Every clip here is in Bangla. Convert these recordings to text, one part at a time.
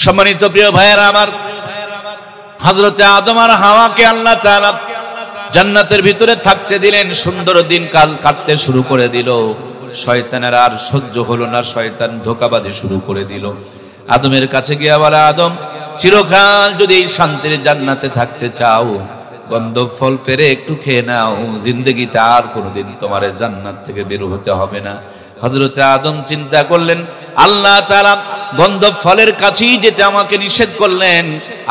সম্মানিত প্রিয় ভাইয়েরা আমার, হযরতে আদম আর হাওয়াকে আল্লাহ তাআলা জান্নাতের ভিতরে থাকতে দিলেন। সুন্দর দিন কাল কাটতে শুরু করে দিল। শয়তানের আর সহ্য হলো না, শয়তান ধোঁকাবাজি শুরু করে দিল। আদমের কাছে গিয়ে বলে, আদম, চিরকাল যদি এই শান্তির জান্নাতে থাকতে চাও, গন্ধব ফল পেরে একটু খেয়ে নাও, জিন্দেগিতে আর কোনোদিন তোমার জান্নাত থেকে বের হতে হবে না। হযরতে আদম চিন্তা করলেন, আল্লাহ তাআলা গন্ধব ফলের কাছেই যেতে আমাকে নিষেধ করলেন,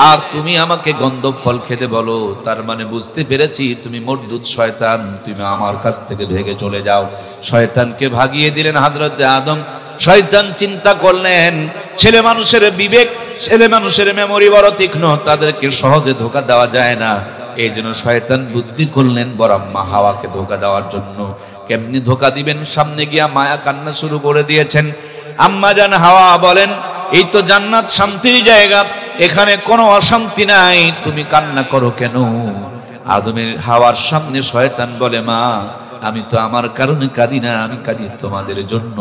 আর তুমি আমাকে গন্ধব ফল খেতে বলো, তার মানে বুঝতে পেরেছি তুমি মরদুদ শয়তান, তুমি আমার কাছ থেকে ভেগে চলে যাও। শয়তানকে ভাগিয়ে দিলেন হযরতে আদম। শয়তান চিন্তা করলেন, ছেলে মানুষের বিবেক, ছেলে মানুষের মেমোরি বড় তীক্ষ্ণ, তাদেরকে সহজে ধোঁকা দেওয়া যায় না। এই জন্য শয়তান বুদ্ধি করলেন বড় আম্মা হাওয়াকে ধোঁকা দেওয়ার জন্য। কেমনি ধোঁকা দিবেন? সামনে গিয়া মায়া কান্না শুরু করে দিয়েছেন। আম্মা জান হাওয়া বলেন, এই তো জান্নাত, শান্তির জায়গা, এখানে কোনো অশান্তি নাই, তুমি কান্না করো কেন? আদমের হাওয়ার সামনে শয়তান বলে, মা, আমি তো আমার কারণে কাঁদি না, আমি কাঁদি তোমাদের জন্য।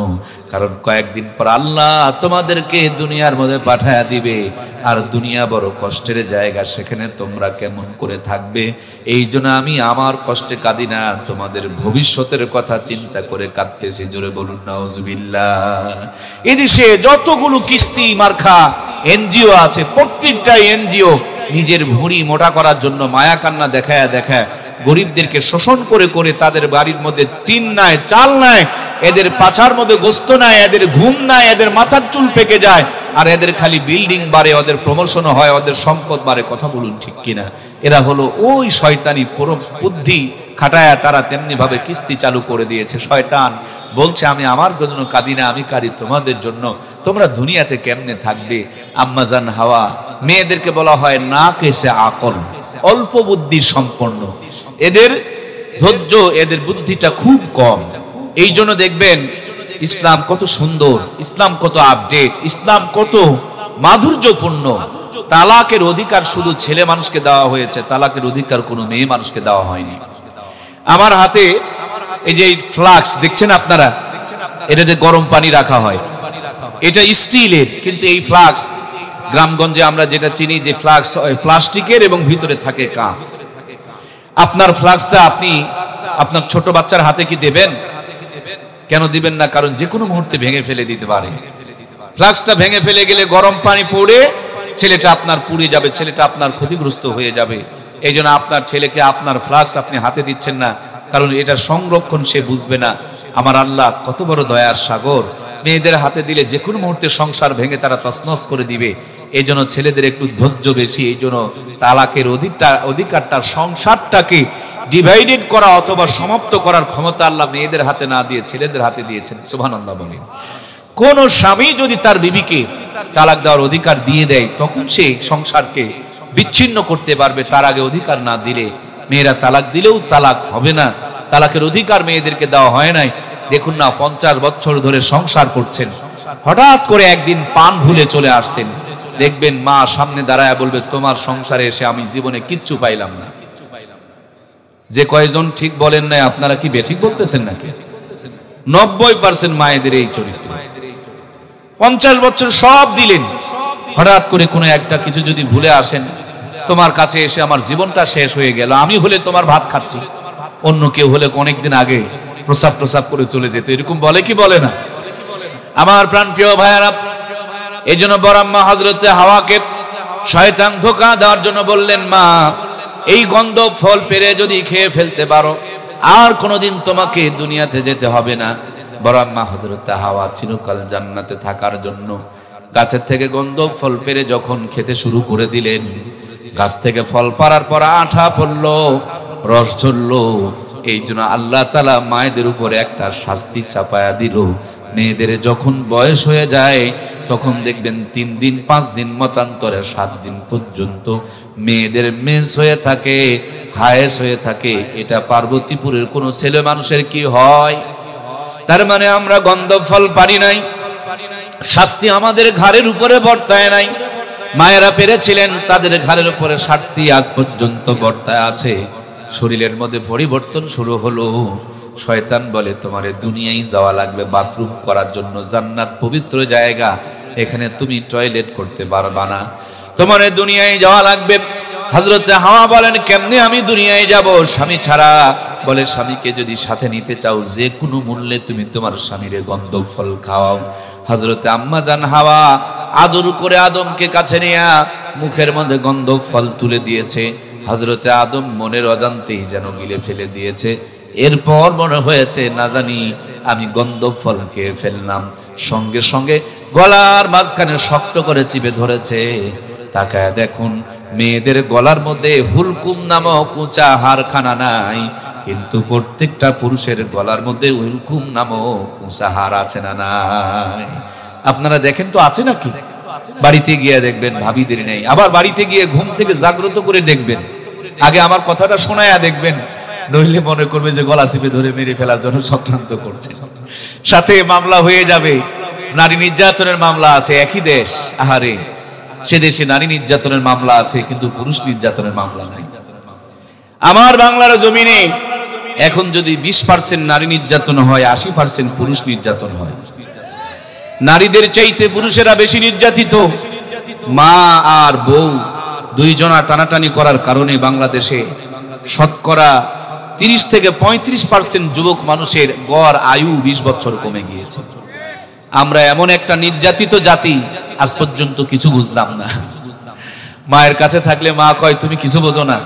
কারণ কয়েকদিন পর আল্লাহ তোমাদেরকে দুনিয়ার মধ্যে পাঠায়া দিবে, আর দুনিয়া বড় কষ্টের জায়গা, সেখানে তোমরা কেমন করে থাকবে। এই জন্য আমি আমার কষ্টে কাঁদি না, তোমাদের ভবিষ্যতের কথা চিন্তা করে কাঁদতেছি। জোরে বলুন নাউজুবিল্লাহ। এদেশে যতগুলো কিস্তি মার্কা এনজিও আছে, প্রত্যেকটা এনজিও নিজের ভুঁড়ি মোটা করার জন্য মায়া কান্না দেখায় দেখায় গরিবদেরকে শোষণ করে করে তাদের বাড়ির মধ্যে টিন নাই, চাল নাই, এদের পাছার মধ্যে গোস্ত নাই, এদের ঘুম নাই, এদের মাথার চুল পেকে যায়, আর এদের খালি বিল্ডিং বাড়ে, ওদের প্রমোশন হয়, ওদের সম্পদ বাড়ে। কথা বলুন ঠিক কিনা? এরা হলো ওই শয়তানি বুদ্ধি খাটায়া তারা তেমনি ভাবে কিস্তি চালু করে দিয়েছে। শয়তান বলছে, আমি আমার জন্য কাঁদি না, আমি কাঁদি তোমাদের জন্য, তোমরা দুনিয়াতে কেমনে থাকবে। আম্মাজান হাওয়া, মেয়েদেরকে বলা হয় না কেসে আকল, অল্প বুদ্ধি সম্পন্ন, এদের ধৈর্য, এদের বুদ্ধিটা খুব কম। এই জন্য দেখবেন ইসলাম কত সুন্দর, ইসলাম কত আপডেট, ইসলাম কত মাধুর্যপূর্ণ। তালাকের অধিকার শুধু ছেলে মানুষকে দেওয়া হয়েছে, তালাকের অধিকার কোনো মেয়ে মানুষকে দেওয়া হয়নি। আমার হাতে এই যে ফ্লাক্স দেখছেন আপনারা, এটাতে গরম পানি রাখা হয়, এটা স্টিলের, কিন্তু এই ফ্লাক্স গ্রামগঞ্জে আমরা যেটা চিনি যে ফ্লাক্স প্লাস্টিকের এবং ভিতরে থাকে কাঁচ। আপনার ফ্লাক্সটা আপনি আপনার ছোট বাচ্চার হাতে কি দেবেন? কেন দিবেন না? কারণ যে কোনো মুহূর্তে ভেঙে ফেলে দিতে পারে। ফ্লাক্সটা ভেঙে ফেলে গেলে গরম পানি পড়ে ছেলেটা আপনার পুড়ে যাবে, ছেলেটা আপনার ক্ষতিগ্রস্ত হয়ে যাবে। এই জন্য আপনার ছেলেকে আপনার ফ্লাক্স আপনি হাতে দিচ্ছেন না, কারণ এটা সংরক্ষণ সে বুঝবে না। আমার আল্লাহ কত বড় দয়ার সাগর, মেয়েদের হাতে দিলে যে কোনো মুহূর্তে সংসার ভেঙে তারা তছনছ করে দিবে। এই জন্য ছেলেদের একটু ধৈর্য বেশি। এই জন্য তালাকের অধিকারটা, সংসারটাকে ডিভাইডেড করা অথবা সমাপ্ত করার ক্ষমতা আল্লাহ মেয়েদের হাতে না দিয়ে ছেলেদের হাতে দিয়েছেন। সুবহানাল্লাহ বলেন। কোন স্বামী যদি তার বিবিকে তালাক দেওয়ার অধিকার দিয়ে দেয়, তখন সে সংসারকে বিচ্ছিন্ন করতে পারবে। তার আগে অধিকার না দিলে মেয়েরা তালাক দিলেও তালাক হবে না। তালাকের অধিকার মেয়েদেরকে দেওয়া হয় নাই। দেখুন না, 50 বছর ধরে সংসার করছেন, হঠাৎ করে একদিন পান ভুলে চলে আসছেন, দেখবেন মা সামনে দাঁড়ায় বলবে, তোমার সংসারে এসে আমি জীবনে কিচ্ছু পাইলাম না। যে কয়জন ঠিক বলেন নাই, আপনারা কি বেঠিক বলতেছেন নাকি? 90% মায়েদের এই চরিত্র। 50 বছর সব দিলেন, হঠাৎ করে কোনো একটা কিছু যদি ভুলে আসেন, তোমার কাছে এসে আমার জীবনটা শেষ হয়ে গেল, আমি হলে তোমার ভাত খাচ্ছি, অন্য কেউ হলে অনেকদিন আগে প্রসাব করে চলে যেত। এরকম বলে কি বলে না? আমার প্রাণ প্রিয় ভাইয়ারা, এই জন্য বড় আম্মা হযরতে হাওয়াকে শয়তান ধোঁকা দেওয়ার জন্য বললেন, মা, এই গন্ধব ফল পেরে যদি খেয়ে ফেলতে পারো, আর কোনোদিন তোমাকে দুনিয়াতে যেতে হবে না। বড় আম্মা হযরতে হাওয়া চিরকাল জান্নাতে থাকার জন্য গাছের থেকে গন্ধব ফল পেরে যখন খেতে শুরু করে দিলেন, গাছ থেকে ফল পাড়ার পর আঠা পড়লো, রস ঝরলো। এই জন্য আল্লাহ তাআলা মায়েদের উপরে একটা শাস্তি চাপায়া দিল। মেয়েদের যখন বয়স হয়ে যায়, তখন দেখবেন 3 দিন 5 দিন মতান্তরে 7 দিন পর্যন্ত মেয়েদের মেন্স হয়ে থাকে, হায়েস হয়ে থাকে। এটা পার্বতীপুরের কোন ছেলে মানুষের কি হয়? তার মানে আমরা গন্ধব ফল পারি নাই, শাস্তি আমাদের ঘাড়ের উপরে বর্তায় নাই। মায়েরা পেরেছিলেন, তাদের ঘাড়ের উপরে শাস্তি আজ পর্যন্ত বর্তায় আছে। শরীরের মধ্যে পরিবর্তন শুরু হলো। শয়তান বলে, তোমারে দুনিয়ায় যাওয়া লাগবে বাথরুম করার জন্য, জান্নাত পবিত্র জায়গা, এখানে তুমি টয়লেট করতে পারবা না, তোমার দুনিয়ায় যাওয়া লাগবে। হযরতে হাওয়া বলেন কেমনে আমি দুনিয়ায় যাব স্বামী ছাড়া? বলে স্বামীকে যদি সাথে নিতে চাও যে কোনো মূল্যে তুমি তোমার স্বামীর গন্ধব ফল খাওয়াও। হযরতে আম্মা জান হাওয়া আদর করে আদমকে কাছে নিয়ে মুখের মধ্যে গন্ধব ফল তুলে দিয়েছে। হযরতে আদম মনের অজান্তেই যেন গিলে ফেলে দিয়েছে। এরপর মনে হয়েছে না জানি আমি গন্ধব ফল খেয়ে ফেললাম। সঙ্গে সঙ্গে গলার মাঝখানে শক্ত করে চিপে ধরেছে। তাকায় দেখুন মেয়েদের গলার মধ্যে হুলকুম নামক উঁচা হারখানা নাই, কিন্তু প্রত্যেকটা পুরুষের গলার মধ্যে হুলকুম নামক উঁচা হার আছে না নাই? আপনারা দেখেন তো আছে নাকি? বাড়িতে গিয়ে দেখবেন ভাবিদের নেই, আবার বাড়িতে গিয়ে ঘুম থেকে জাগ্রত করে দেখবেন, আগে আমার কথাটা শোনায়া দেখবেন, নইলে মনে করবে যে গলা চিপে ধরে মেরে ফেলার জন্য চক্রান্ত করছে। সাথে মামলা হয়ে যাবে, নারী নির্যাতনের মামলা আছে একই দেশ, আহারে সে দেশে নারী নির্যাতনের মামলা আছে কিন্তু পুরুষ নির্যাতনের মামলা নাই। আমার বাংলার জমিনে এখন যদি 20% নারী নির্যাতন হয়, 80% পুরুষ নির্যাতন হয়। নারীদের চাইতে পুরুষেরা বেশি নির্যাতিত। মা আর বউ দুইজনা টানাটানি করার কারণে বাংলাদেশে শতকরা 30 থেকে 35% যুবক মানুষের গড় আয়ু 20 বছর কমে গিয়েছে। আমরা এমন একটা নির্যাতিত জাতি, আজ পর্যন্ত কিছু বুঝলাম না। মায়ের কাছে থাকলে মা কয় তুমি কিছু বোঝো না,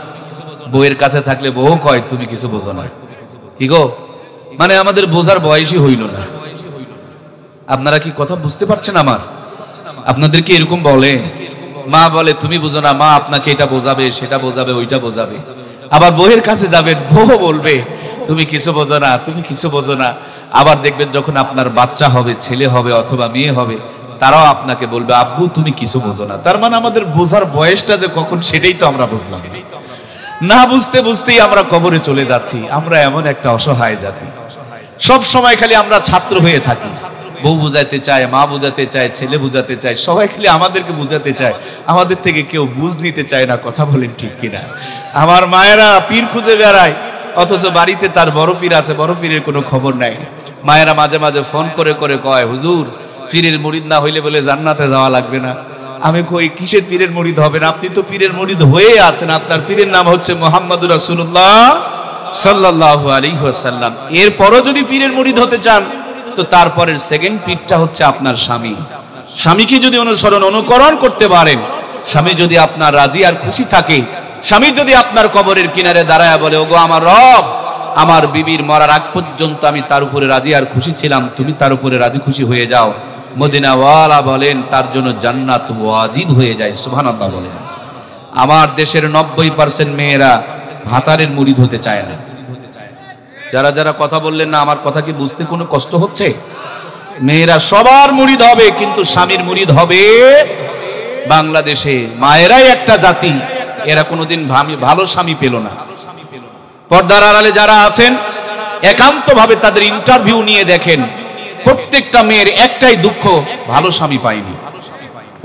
বউয়ের কাছে থাকলে বউ কয় তুমি কিছু বোঝো না। কি গো, মানে আমাদের বোঝার বয়সই হইল না। আপনারা কি কথা বুঝতে পারছেন আমার? আপনাদের কি এরকম বলে? মা বলে তুমি বুঝো না, মা আপনাকে এটা বোঝাবে, সেটা বোঝাবে, ওইটা বোঝাবে। আবার বউয়ের কাছে যাবেন, বউ বলবে তুমি কিছু বোঝো না, তুমি কিছু বোঝো না। আবার দেখবেন যখন আপনার বাচ্চা হবে, ছেলে হবে অথবা মেয়ে হবে, তারাও আপনাকে বলবে আব্বু তুমি কিছু বোঝো না। তার মানে আমাদের বোঝার বয়সটা যে কখন সেটাই তো আমরা বুঝলাম না। বুঝতে বুঝতেই আমরা কবরে চলে যাচ্ছি। আমরা এমন একটা অসহায় জাতি, সব সময় খালি আমরা ছাত্র হয়ে থাকি। বউ বুঝাতে চায়, মা বুঝাতে চায়, ছেলে বুঝাতে চায়, সবাই খালি আমাদেরকে বুঝাতে চায়, আমাদের থেকে কেউ বুঝ নিতে চায় না। কথা বলেন ঠিক কিনা? আমার মায়েরা পীর খুঁজে বেড়ায়, অথচ বাড়িতে তার বড় পীর আছে, বড় পীরের কোনো খবর নাই। মায়েরা মাঝে মাঝে ফোন করে করে কয় হুজুর পীরের মুরিদ না হইলে বলে জান্নাতে যাওয়া লাগবে না। আমি কই কিসের পীরের মুরিদ হবেন? আপনি তো পীরের মুরিদ হয়ে আছেন, আপনার পীরের নাম হচ্ছে মুহাম্মদুর রাসূলুল্লাহ সাল্লাল্লাহু আলাইহি ওয়াসাল্লাম। এরপরও যদি পীরের মুরিদ হতে চান তো তারপরের সেকেন্ড পীরটা হচ্ছে আপনার স্বামী। স্বামীকে যদি অনুকরণ করতে পারেন, স্বামী যদি আপনার রাজি আর খুশি থাকে, স্বামী যদি আপনার কবরের কিনারে দাঁড়ায় বলে ওগো আমার রব, আমার বিবির মরার আগ পর্যন্ত আমি তার উপরে রাজি আর খুশি ছিলাম, তুমি তার উপরে রাজি খুশি হয়ে যাও, মদিনাওয়ালা বলেন তার জন্য জান্নাত ওয়াজিব হয়ে যায়। সুবহানাল্লাহ বলেন। আমার দেশের 90% মেয়েরা ভাতারের মুরিদ হতে চায় না। যারা যারা কথা বললেন না, আমার কথা কি বুঝতে কোনো কষ্ট হচ্ছে? মেয়েরা সবার মুরিদ হবে, কিন্তু স্বামীর মুরিদ হবে বাংলাদেশে মায়েরাই একটা জাতি, এরা কোনোদিন ভালো স্বামী পেল না। পর্দার আড়ালে যারা আছেন একান্ত ভাবে তাদের ইন্টারভিউ নিয়ে দেখেন, প্রত্যেকটা মেয়ের একটাই দুঃখ, ভালো স্বামী পায়নি।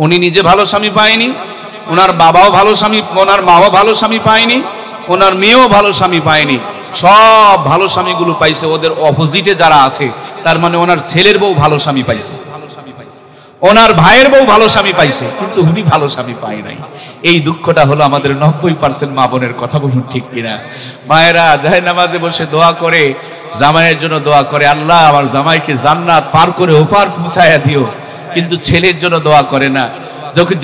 উনি নিজে ভালো স্বামী পায়নি, ওনার বাবাও ভালো স্বামী, ওনার মাও ভালো স্বামী পায়নি, ওনার মেয়েও ভালো স্বামী পায়নি। সব ভালো স্বামীগুলো পাইছে ওদের অপোজিটে যারা আছে, তার মানে ওনার ছেলের বউ ভালো স্বামী পাইছে, ওনার ভাইয়ের বউ ভালো স্বামী পাইছে, কিন্তু উনি ভালো স্বামী পায় নাই। এই দুঃখটা হলো আমাদের 90% মা বোনের। কথা বলুন ঠিক কিনা? মায়েরা জায়নামাজে বসে দোয়া করে, জামাইয়ের জন্য দোয়া করে, আল্লাহ আমার জামাইকে জান্নাত পার করে ওপার পৌঁছায়া দিও, কিন্তু ছেলের জন্য দোয়া করে না।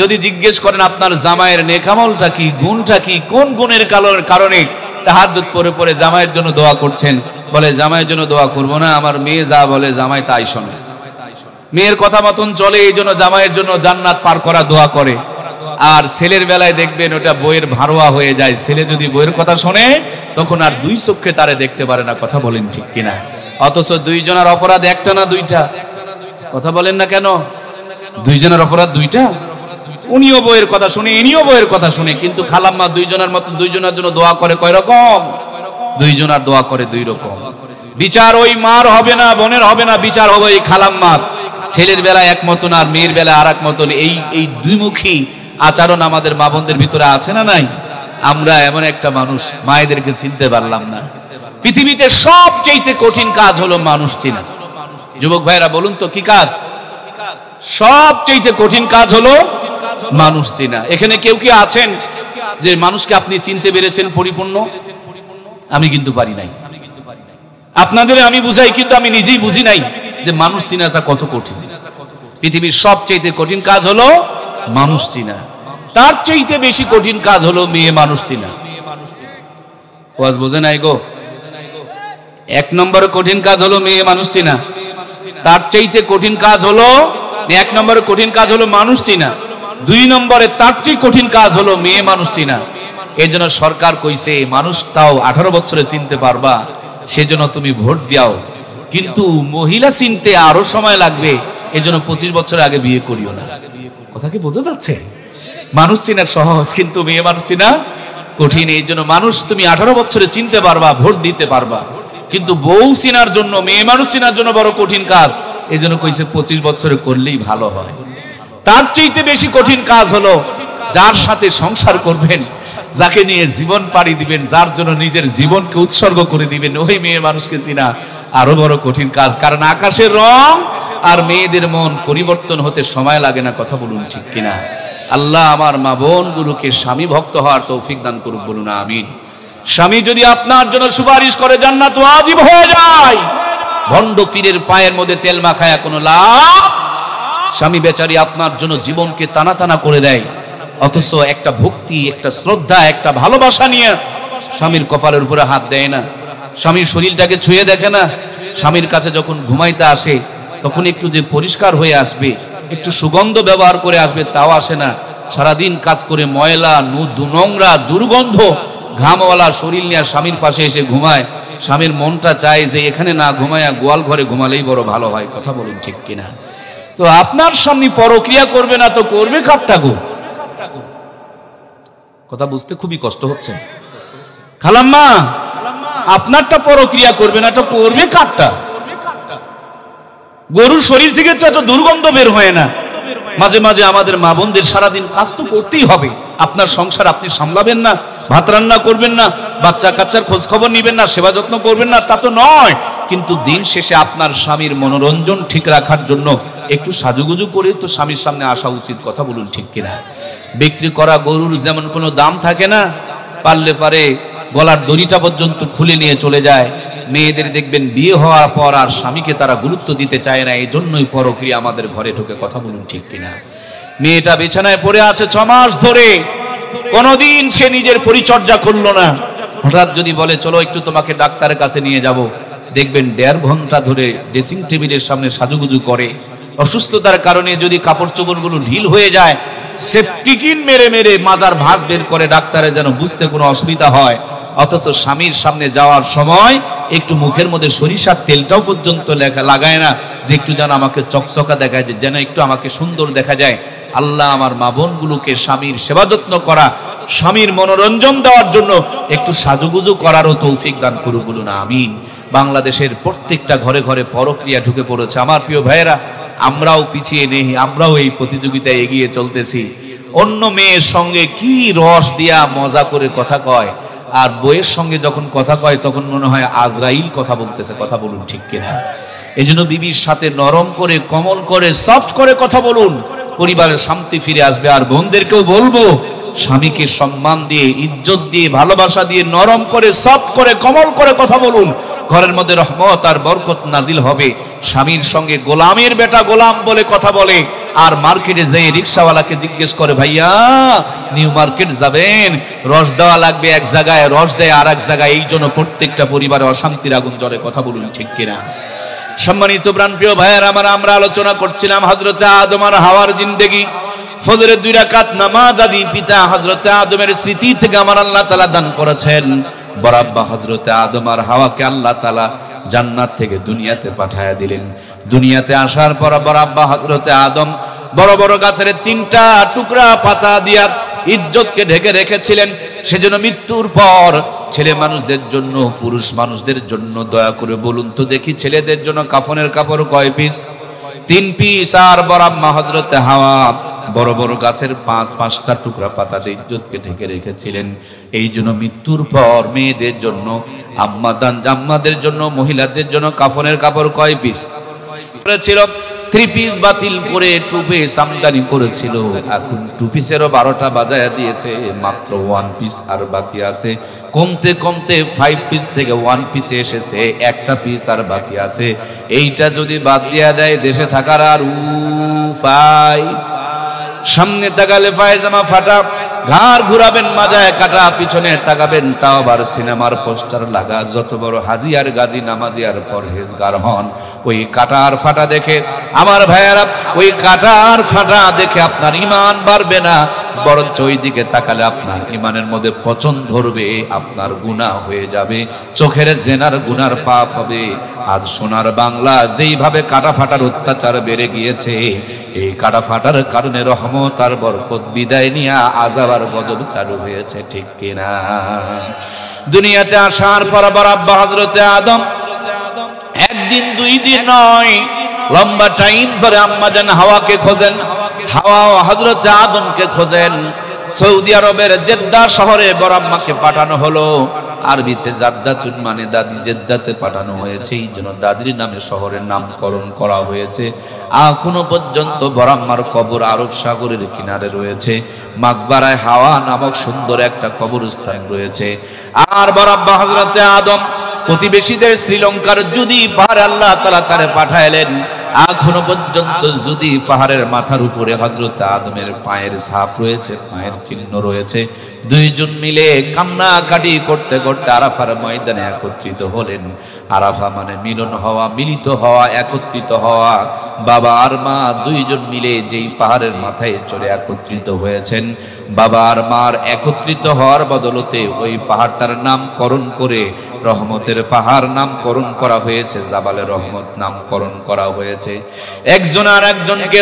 যদি জিজ্ঞেস করেন আপনার জামাইয়ের নেকামলটা কি, গুণটা কি, কোন গুণের কারণে তাহাজ্জুদ পড়ে পড়ে জামাইয়ের জন্য দোয়া করছেন, বলে জামাইয়ের জন্য দোয়া করব না, আমার মেয়ে যা বলে জামাই তাই শোনে, মেয়ের কথা মতন চলে, এই জন্য জামাইয়ের জন্য জান্নাত পার করা দোয়া করে। আর ছেলের বেলায় দেখবেন ওটা বইয়ের ভারোয়া হয়ে যায়। ছেলে যদি বইয়ের কথা শোনে তখন আর দুই চোখে তারে দেখতে পারে না। কথা বলেন ঠিক কিনা? অথচ দুইজনের অপরাধ একটা না দুইটা? কথা বলেন না কেন? দুইজনের অপরাধ দুইটা। উনিও বইয়ের কথা শুনে, ইনিও বইয়ের কথা শুনে, কিন্তু খালাম্মা দুইজনের মতো দুইজনের জন্য দোয়া করে কয় রকম? দুইজনার দোয়া করে দুই রকম। বিচার ওই মার হবে না, বোনের হবে না, বিচার হবে এই খালাম্মার। ছেলের বেলায় এক মতন আর মেয়ের বেলায় আর এক মতন। এই দুইমুখী আচরণ আমাদের মা বোনদের ভিতরে আছে না নাই? আমরা এমন একটা মানুষ, মায়েদেরকে চিনতে পারলাম না। পৃথিবীতে সবচেয়ে কঠিন কাজ হলো মানুষ চিনা। যুবক ভাইরা বলুন তো কি কাজ? সবচেয়ে কঠিন কাজ হলো মানুষ চেনা। এখানে কেউ কি আছেন যে মানুষকে আপনি চিনতে পেরেছেন পরিপূর্ণ? আমি কিন্তু পারি নাই। আপনাদের আমি বুঝাই, কিন্তু আমি নিজেই বুঝি নাই যে মানুষ চিনাটা কত কঠিন। পৃথিবীর সবচেয়ে কঠিন কাজ হলো মানুষ চিনা, তার চাইতে বেশি কঠিন কাজ হলো মেয়ে মানুষ চিনা। ওয়াজ বোঝে নাই গো? 1 নম্বরে কঠিন কাজ হলো মেয়ে মানুষ চিনা, তার চাইতে কঠিন কাজ হলো 1 নম্বরে কঠিন কাজ হলো মানুষ চিনা, 2 নম্বরে তার চেয়ে কঠিন কাজ হলো মেয়ে মানুষ চিনা। এই জন্য সরকার কইছে মানুষ তাও 18 বছরে চিনতে পারবা, সেজন্য তুমি ভোট দাও, কিন্তু মহিলা চিনতে আরো সময় লাগবে, এজন্য 25 বছর আগে বিয়ে করিও না। কথা কি বোঝা যাচ্ছে? মানুষ চিনা সহজ, কিন্তু মেয়ে মানুষ চিনা কঠিন। এই জন্য মানুষ তুমি 18 বছরে চিনতে পারবা, ভোট দিতে পারবা, কিন্তু বউ চিনার জন্য, মেয়ে মানুষ চিনার জন্য বড় কঠিন কাজ। এই জন্য কইছে 25 বছরে করলেই ভালো হয়। তার চাইতে বেশি কঠিন কাজ হলো যার সাথে সংসার করবেন, যাকে নিয়ে জীবন পাড়ি দিবেন, যার জন্য নিজের জীবনকে উৎসর্গ করে দিবেন, ওই মেয়ে মানুষকে চিনা আরো বড় কঠিন কাজ। কারণ আকাশের রং আর মেয়েদের মন পরিবর্তন হতে সময় লাগে না। কথা বলুন ঠিক কিনা? আল্লাহ আমার মা বোনগুলোকে স্বামী ভক্ত হওয়ার তৌফিক দান করুক, বলুন আমিন। স্বামী যদি আপনার জন্য সুপারিশ করে জান্নাত ওয়াজিব হয়ে যায়। ভণ্ড পীরের পায়ের মধ্যে তেল মাখায়া কোনো লাভ? স্বামী বেচারি আপনার জন্য জীবনকে টানা টানা করে দেয়, অথচ একটা ভক্তি, একটা শ্রদ্ধা, একটা ভালোবাসা নিয়ে স্বামীর কপালের উপরে হাত দেয় না, স্বামীর শরীরটাকে ছুঁয়ে দেখে না। স্বামীর কাছে যখন ঘুমাইতে আসে তখন একটু যে পরিষ্কার হয়ে আসবে, একটু সুগন্ধ ব্যবহার করে আসবে, তাও আসে না। সারাদিন কাজ করে ময়লা, নোংরা, দুর্গন্ধ, ঘামওয়ালা শরীর নিয়ে স্বামীর পাশে এসে ঘুমায়। স্বামীর মনটা চায় যে এখানে না ঘুমায়া গোয়াল ঘরে ঘুমালেই বড় ভালো হয়। কথা বলুন ঠিক কিনা? তো আপনার স্বামী পরক্রিয়া করবে না তো করবে কাটটা গো? কথা বুঝতে খুবই কষ্ট হচ্ছে। খালাম্মা, আপনারটা পরক্রিয়া করবে না তো করবে কাটটা? গরুর শরীর থেকে তো এত দুর্গন্ধ বের হয় না। মাঝে মাঝে আমাদের মা বোনদের সারাদিন কাজ তো করতেই হবে। আপনার সংসার আপনি সামলাবেন না, ভাত রান্না করবেন না, বাচ্চা কাচ্চার খোঁজ খবর নিবেন না, সেবা যত্ন করবেন না, তা তো নয়। কিন্তু দিন শেষে আপনার স্বামীর মনোরঞ্জন ঠিক রাখার জন্য একটু সাজুগুজু করে তো স্বামীর সামনে আসা উচিত। কথা বলুন ঠিক কিনা? বিক্রি করা গরুর যেমন কোনো দাম থাকে না, পারলে পারে গলার দড়িটা পর্যন্ত খুলে নিয়ে চলে যায়। মেয়েদের দেখবেন বিয়ে হওয়ার পর আর স্বামীকে তারা গুরুত্ব দিতে চায় না, এই জন্যই পরক্রিয়া আমাদের ঘরে ঢোকে। কথা বলুন ঠিক কিনা? মেয়েটা বিছানায় পড়ে আছে 6 মাস ধরে, কোনদিন সে নিজের পরিচর্যা করলো না। হঠাৎ যদি বলে চলো একটু তোমাকে ডাক্তারের কাছে নিয়ে যাব, দেখবেন 1.5 ঘন্টা ধরে ড্রেসিং টেবিলের সামনে সাজুগুজু করে। অসুস্থতার কারণে যদি কাপড় চোপড়গুলো ঢিল হয়ে যায়, সেপটিকিন মেরে মেরে মাজার ভাঁজ বের করে ডাক্তারের যেন বুঝতে কোনো অসুবিধা হয়। অথচ স্বামীর সামনে যাওয়ার সময় একটু মুখের মধ্যে সরিষার তেলটাও পর্যন্ত লাগায় না, যে একটু যেন আমাকে চকচকা দেখা যায়, যেন একটু আমাকে সুন্দর দেখা যায়। আল্লাহ আমার মা বোনগুলোকে স্বামীর সেবা যত্ন করা, স্বামীর মনোরঞ্জন দেওয়ার জন্য একটু সাজুগুজু করারও তৌফিক দান করুক, বলুন আমিন। বাংলাদেশের প্রত্যেকটা ঘরে ঘরে পরক্রিয়া ঢুকে পড়েছে। আমার প্রিয় ভাইয়েরা, আমরাও পিছিয়ে নেই, আমরাও এই প্রতিযোগিতায় এগিয়ে চলতেছি। অন্য মেয়ের সঙ্গে কি রস দিয়া মজা করে কথা কয়, আর বইয়ের সঙ্গে যখন কথা কয় তখন মনে হয় আজরাইল কথা বলতেছে। কথা বলুন ঠিক কিনা? এই জন্য বিবির সাথে নরম করে, কমল করে, সফট করে কথা বলুন, পরিবারের শান্তি ফিরে আসবে। আর বোনদেরকেও বলবো, স্বামীকে সম্মান দিয়ে, ইজ্জত দিয়ে, ভালোবাসা দিয়ে, নরম করে, সফট করে, কমল করে কথা বলুন। ঘরের মধ্যে রহমত আর বরকত নাজিল হবে। স্বামীর সঙ্গে গোলামের বেটা গোলাম বলে কথা বলে, আর মার্কেটে যেয়ে রিক্সাওয়ালাকে জিজ্ঞেস করে, ভাইয়া নিউ মার্কেট যাবেন, রস দেওয়া লাগবে এক জায়গায়, রস দেয় আর এক জায়গায়। এই জন্য প্রত্যেকটা পরিবারে অশান্তির আগুন জ্বলে। কথা বলুন ঠিক কিনা? সম্মানিত প্রাণপ্রিয় ভাইয়ের আমার, আমরা আলোচনা করছিলাম হযরতে আদম আর হাওয়ার জিন্দেগি। ফজরের 2 রাকাত নামাজ আদি পিতা হযরতে আদমের স্মৃতি থেকে আমার আল্লাহ তাআলা দান করেছেন। বরাব্বা হযরতে আদম আর হাওয়াকে আল্লাহ তাআলা জান্নাত থেকে দুনিয়াতে পাঠায়া দিলেন। দুনিয়াতে আসার পর বরাব্বা হযরতে আদম বড় বড় গাছের 3টা টুকরা পাতা দিয়া ইজ্জতকে ঢেকে রেখেছিলেন। সেজন্য মৃত্যুর পর ছেলে মানুষদের জন্য, পুরুষ মানুষদের জন্য দয়া করে বলুন তো দেখি, ছেলেদের জন্য কাফনের কাপড় কয় পিস? 3 পিস। আর বরাম্মা হযরতে হাওয়া বড় বড় গাছের 5-5টা টুকরা পাতা দিয়ে ইজ্জতকে ঢেকে রেখেছিলেন। এই জন্য মৃত্যুর পর মেয়েদের জন্য, আম্মাদের জন্য, মহিলাদের জন্য কাফনের কাপড় কয় পিস ছিল? থ্রি পিস বাতিল করে টু পিস আমদানি করেছিল, এখন টু পিসেরও 12টা বাজায়া দিয়েছে, মাত্র ওয়ান পিস আর বাকি আছে। কমতে কমতে 5 পিস থেকে 1 পিসে এসেছে, একটা পিস আর বাকি আছে। এইটা যদি বাদ দিয়া দেয় দেশে থাকার আর উপায়। সামনে তাকালে পায়জামা ফাটা, ঘাড় ঘুরাবেন মাজায় কাটা, পিছনে তাকাবেন তাও আবার সিনেমার পোস্টার লাগা। যত বড় হাজি আর গাজী নামাজি আর পরহেজগার হন, ওই কাটার ফাটা দেখে আমার ভাইয়ারা, ওই কাটার ফাটা দেখে আপনার ঈমান বাড়বে না, বরঞ্চ ওই দিকে তাকালে আপনার ঈমানের মধ্যে পচন ধরবে, আপনার গুনাহ হয়ে যাবে, চোখের জেনার গুনার পাপ হবে। আজ সোনার বাংলা যেইভাবে কাটা ফাটার অত্যাচার বেড়ে গিয়েছে, এই কাটা ফাটার কারণে রহমত আর বরকত বিদায় নিয়ে আযাব আর গজব চালু হয়েছে, ঠিক কিনা? দুনিয়াতে আসার পর আবার আব্বা হযরতে আদম একদিন 2 দিন নয়, লম্বা টাইম ধরে আম্মা জান হাওয়াকে খোঁজেন, হাওয়া ও হযরতে আদমকে খোঁজেন। সৌদি আরবের জেদ্দা শহরে বড় আম্মাকে পাঠানো হলো, আরবিতে জাদ্দাতুন মানে দাদি, জেদ্দাতে পাঠানো হয়েছে, এই জন্য দাদির নামে শহরের নামকরণ করা হয়েছে। এখনো পর্যন্ত বড় আম্মার কবর আরব সাগরের কিনারে রয়েছে, মাকবারায় হাওয়া নামক সুন্দর একটা কবরস্থান রয়েছে। আর বড় আব্বা হযরতে আদম প্রতিবেশীদের শ্রীলঙ্কার যদি পাহাড় আল্লাহ তাআলা তারে পাঠাইলেন, এখনো পর্যন্ত যদি পাহাড়ের মাথার উপরে হযরত আদমের পায়ের ছাপ রয়েছে, পায়ের চিহ্ন রয়েছে। 2 জন মিলে কান্নাকাটি করতে করতে আরাফার ময়দানে একত্রিত হলেন। আরাফা মানে মিলন হওয়া, মিলিত হওয়া, একত্রিত হওয়া। বাবা আর মা 2 জন মিলে যেই পাহাড়ের মাথায় চড়ে একত্রিত হয়েছেন, বাবা আর মার একত্রিত হওয়ার বদলতে ওই পাহাড়টার নামকরণ করে রহমতের পাহাড় নামকরণ করা হয়েছে, জাবালে রহমত নামকরণ করা হয়েছে। একজন আর একজনকে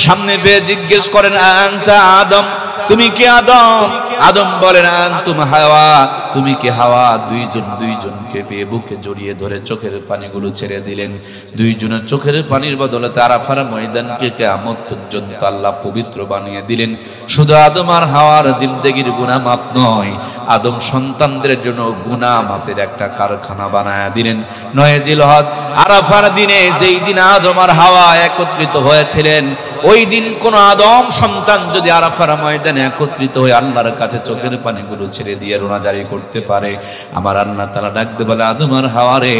সামনে পেয়ে জিজ্ঞেস করেন, আনতা আদম, তুমি কি আদম? আদম বলেন, আনতুম হাওয়া, তুমি কি হাওয়া? 2 জন 2 জনকে পেয়ে বুকে জড়িয়ে ধরে চোখের পানিগুলো ছেড়ে দিলেন। 2 জনের চোখের পানির বদলে আরাফার ময়দানকে কিয়ামত পর্যন্ত আল্লাহ পবিত্র বানিয়ে দিলেন। শুধু আদম আর হাওয়ার জিন্দেগির গুনাহ মাফ নয়, আদম সন্তানদের জন্য গুনাহ মাফের একটা কারখানা বানায়া দিলেন। 9 জিলহজ আরাফার দিনে, যেই দিন আদম আর হাওয়া একত্রিত হয়েছিলেন, ওই দিন কোন আদম সন্তান যদি আরাফার ময়দানে একত্রিত হয়ে আল্লাহর কাছে চোখের পানিগুলো ছেড়ে দিয়ে রোনাজারি করতে পারে, আমার আল্লাহ তাআলা ডাকতে বলে, আদম আর হাওয়া রে,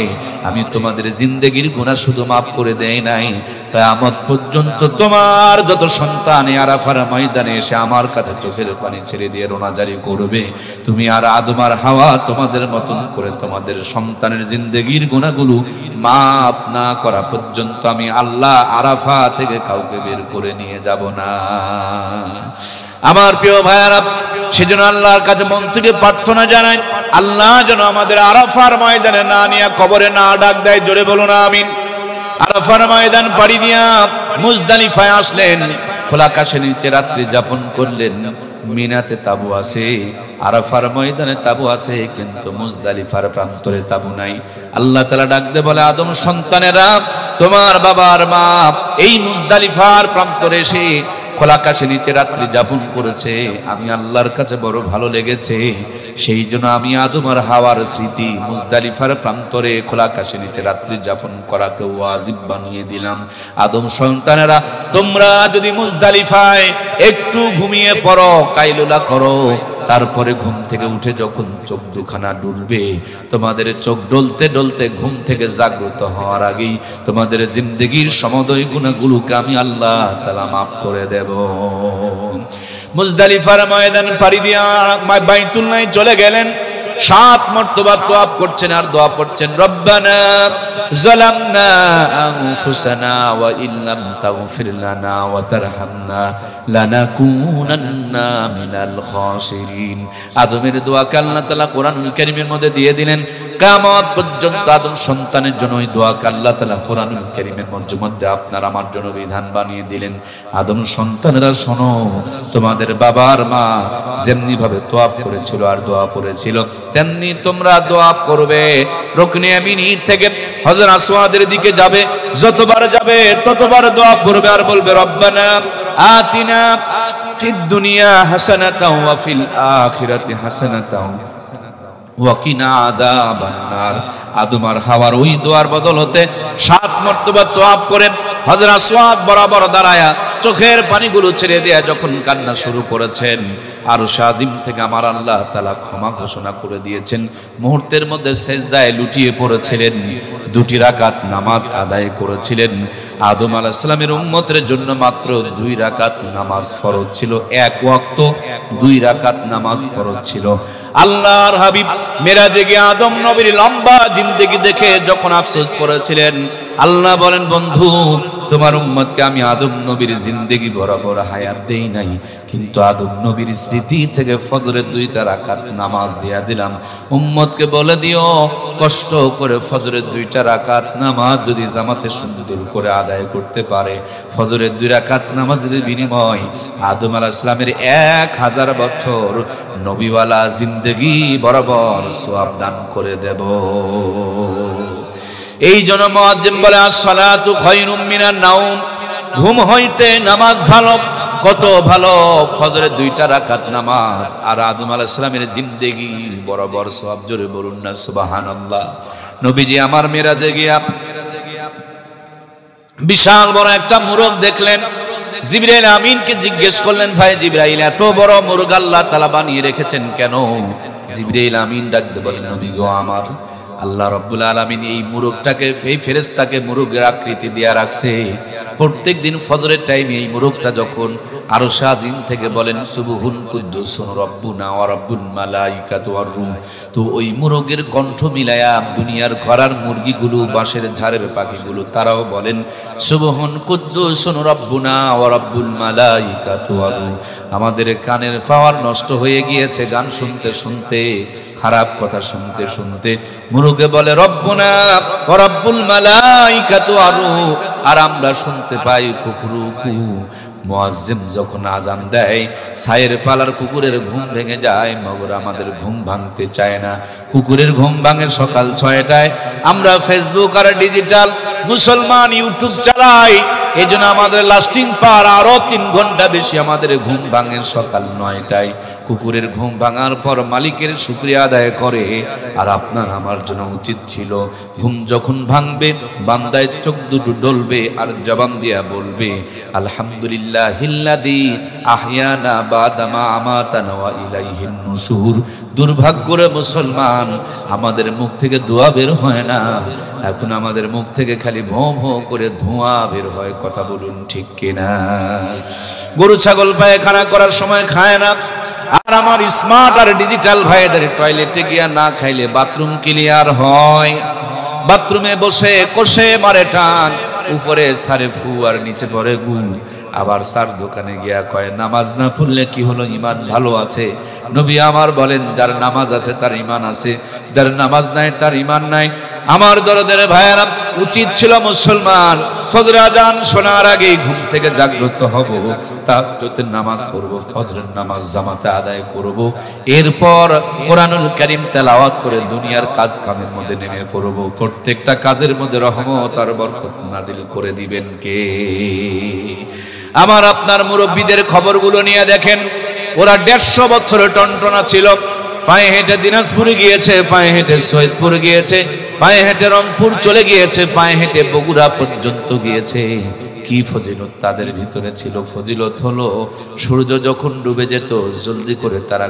আমি তোমাদের জিন্দেগির গুনাহ শুধু মাফ করে দেই নাই, কিয়ামত পর্যন্ত তোমার যত সন্তান আরাফার ময়দানে এসে আমার কাছে চোখের পানি ছেড়ে দিয়ে রোনাজারি করবে, তুমি আর আদম আর হাওয়া তোমাদের মতন করে তোমাদের সন্তানের জিন্দেগির গুনাহগুলো মাফ না করা পর্যন্ত আমি আল্লাহ আরাফা থেকে কাউকে বের করে নিয়ে যাব না। আমার প্রিয় ভাইয়ারা, সেজন্য আল্লাহর কাছে মন থেকে প্রার্থনা জানাই, আল্লাহ যেন আমাদের আরাফার ময়দানে না নিয়ে কবরে না ডাক দেয়। জোরে বলুন আমিন। আরাফার ময়দান পাড়ি দিয়া মুজদালিফায় আসলেন, খোলা আকাশের নিচে রাত্রি যাপন করলেন। মিনাতে তাবু আছে, আরাফার ময়দানে তাবু আছে, কিন্তু মুজদালিফার প্রান্তরে তাবু নাই। আল্লাহ তাআলা ডাক দিয়ে বলে, আদম সন্তানেরা, তোমার বাবার মা এই মুজদালিফার প্রান্তরে এসে খোলা আকাশের নিচে রাত্রি যাপন করেছে, আমি আল্লাহর কাছে বড় ভালো লেগেছে, সেই জন্য আমি আদম আর হাওয়ার স্মৃতি মুজদালিফার প্রান্তরে খোলা আকাশের নিচে রাত্রি যাপন করাকে ওয়াজিব বানিয়ে দিলাম। আদম সন্তানেরা, তোমরা যদি মুজদালিফায় একটু ঘুমিয়ে পড়ো, কাইলুলা করো, তারপরে ঘুম থেকে উঠে যখন চোখ দুখানা ডুলবে, তোমাদের চোখ ডলতে ডলতে ঘুম থেকে জাগ্রত হওয়ার আগেই তোমাদের জিন্দেগির সমদয় গুনাহগুলোকে আমি আল্লাহ তাআলা মাফ করে দেব। মুজদালিফার ময়দান পাড়ি দিয়া বাইতুল্লাহ চলে গেলেন। 7 মর্তবা দোয়া করছেন আর দোয়া পড়ছেন, রব্বানা যালামনা আনফুসানা ওয়া ইল্লাম তাগফির লানা ওয়া তারহামনা লানাকুনান্না মিনাল খাসিরিন। আদমের দোয়াকে আল্লাহ তাআলা কোরআনুল কারীমের মধ্যে দিয়ে দিলেন। কিয়ামত পর্যন্ত আদম সন্তানের জন্য ওই দোয়াকে আল্লাহ তাআলা কোরআনুল কারীমের মধ্যে আপনার আমার জন্য বিধান বানিয়ে দিলেন। আদম সন্তানেরা শোনো, তোমাদের বাবার মা যেমনি ভাবে তোয়াফ করেছিল আর দোয়া পড়েছিল, তেমনি তোমরা দোয়া করবে। রুকনে ইয়ামিনী থেকে হযরত আসওয়াদের দিকে যাবে, যতবার যাবে ততবার দোয়া করবে আর বলবে, রব্বানা আতিনা ফিদ দুনিয়া হাসানাতাও ওয়া ফিল আখিরাতি হাসানাতাও ওয়া কিনা আযাবান নার। আদম আর হাওয়ার ওই দোয়ার বদলতে 7 মর্তবা তওয়াব করে হযরত সুয়াদ বরাবর দাঁড়ায়া চোখের পানিগুলো ছেড়ে দেয়া যখন কান্না শুরু করেছেন, আরশ আজিম থেকে আমার আল্লাহ তাআলা ক্ষমা ঘোষণা করে দিয়েছেন। মুহূর্তের মধ্যে সেজদায় লুটিয়ে পড়েছিলেন, 2 রাকাত নামাজ আদায় করেছিলেন। আদম আলাইহিস সালামের উম্মতের জন্য মাত্র 2 রাকাত নামাজ ফরজ ছিল, 1 ওয়াক্ত 2 রাকাত নামাজ ফরজ ছিল। আল্লাহর হাবিব মেরাজে গিয়ে আদম নবীর লম্বা জিন্দেগি দেখে যখন আফসোস করেছিলেন, আল্লাহ বলেন, বন্ধু তোমার উম্মতকে আমি আদম নবীর জিন্দেগি বরাবর হায়াত দেই নাই, কিন্তু আদম নবীর স্মৃতি থেকে ফজরের 2টা রাকাত নামাজ দিয়া দিলাম। উম্মতকে বলে দিও, কষ্ট করে ফজরের 2টা রাকাত নামাজ যদি জামাতে সুন্দর করে আদায় করতে পারে, ফজরের 2 রাকাত নামাজের বিনিময় আদম আলাইহিস সালামের 1000 বছর নবীওয়ালা জিন্দেগি বরাবর সওয়াব দান করে দেব। এই জন্য মুয়াজ্জিন বলে, আসসালাতু খায়রুম মিনান নাওম, ঘুম হইতে নামাজ ভালো। কত ভালো ফজরের 2টা রাকাত নামাজ আর আদম আলাইহিস সালামের জিন্দেগি বরাবর সওয়াব। জোরে বলুন না সুবহানাল্লাহ। নবীজি আমার মেরাজে গিয়া বিশাল বড় একটা মুরগ দেখলেন। জিবরাইল আমিনকে জিজ্ঞেস করলেন, ভাই জিবরাইল, এত বড় মুরগ আল্লাহ তাআলা বানিয়ে রেখেছেন কেন? জিবরাইল আমিন ডাকতে বলেন, নবী গো আমার, আল্লাহ রাব্বুল আলামিন এই মুরগটাকে, এই ফেরেশতাকে মুরগের আকৃতি দিয়া রাখছে। প্রত্যেক দিন ফজরের টাইমে এই মুরগটা যখন আরশ আজিম থেকে বলেন সুবহুন কুদ্দুসুন রব্বুনা ওয়া রব্বুল মালাইকাতু ওয়ার রূহ, তো ওই মুরগের কণ্ঠ মিলায়া দুনিয়ার ঘরার মুরগিগুলো, বাঁশের ঝাড়ের পাখিগুলো, তারাও বলেন সুবহুন কুদ্দুসুন রব্বুনা ওয়া রব্বুল মালাইকাতু ওয়ার রূহ। আমাদের কানের পাওয়ার নষ্ট হয়ে গিয়েছে গান শুনতে শুনতে, খারাপ কথা শুনতে শুনতে। মুরগে বলে রব্বুনা ওয়া রব্বুল মালাইকাতু ওয়ার রূহ, আর আমরা শুনতে পাই কুকুরুকু। মুয়াজ্জিন যখন আজান দেয়, ছায়ের পালার কুকুরের ঘুম ভেঙে যায়, মগর আমাদের ঘুম ভাঙতে চায় না। কুকুরের ঘুম ভাঙে সকাল 6টায়। আমরা ফেসবুক আর ডিজিটাল মুসলমান ইউটিউব চালাই, এই জন্য আমাদের লাস্টিং পাওয়ার আরো 3 ঘন্টা বেশি। আমাদের ঘুম ভাঙে সকাল 9টায়। কুকুরের ঘুম ভাঙার পর মালিকের শুকরিয়া আদায় করে। আর আপনার আমার জন্য উচিত ছিল, ঘুম যখন ভাঙবে বান্দায় চোখ দুটো ডলবে আর জবান দিয়া বলবে আলহামদুলিল্লাহিল্লাযী আহইয়ানা বাদা মা আমাতানা ওয়া ইলাইহিন নুশুর। দুর্ভাগ্যরে মুসলমান, আমাদের মুখ থেকে দোয়া বের হয় না, এখন আমাদের মুখ থেকে খালি ভোঁ ভোঁ করে ধোঁয়া বের হয়। কথা বলুন ঠিক কিনা? গরু ছাগল পায়খানা করার সময় খায় না, আর আমার স্মার্ট আর ডিজিটাল ভাইদের টয়লেটে গিয়া না খাইলে বাথরুম ক্লিয়ার হয়। বাথরুমে বসে কষে মারে টান, উপরে সারে ফু আর নিচে পড়ে গু। আবার সার দোকানে গিয়া কয় নামাজ না পড়লে কি হলো, ঈমান ভালো আছে। নবী আমার বলেন, যার নামাজ আছে তার ঈমান আছে, যার নামাজ নাই তার ঈমান নাই। আমার দরদের ভাইয়েরা, উচিত ছিল মুসলমান ফজর আজান শোনার আগেই ঘুম থেকে জাগ্রত হব, তাহাজ্জুদের নামাজ পড়ব, ফজরের নামাজ জামাতে আদায় করব, এরপর কোরআনুল কারীম তেলাওয়াত করে দুনিয়ার কাজ কামের মধ্যে নেমে পড়ব। প্রত্যেকটা কাজের মধ্যে রহমত আর বরকত নাজিল করে দিবেন কে? আমার আপনার মুরব্বীদের খবরগুলো নিয়ে দেখেন, ওরা 150 বছরের টনটনা ছিল। পায়ে হেঁটে দিনাজপুরে গিয়েছে, পায়ে হেঁটে সৈয়দপুর গিয়েছে, পায়ে হেঁটে রংপুর চলে গিয়েছে, পায়ে হেঁটে বগুড়া পর্যন্ত গিয়েছে। কি ফজিলত তাদের ভিতরে ছিল? ফজিলত হলো সূর্য যখন ডুবে যেত জলদি করে তারা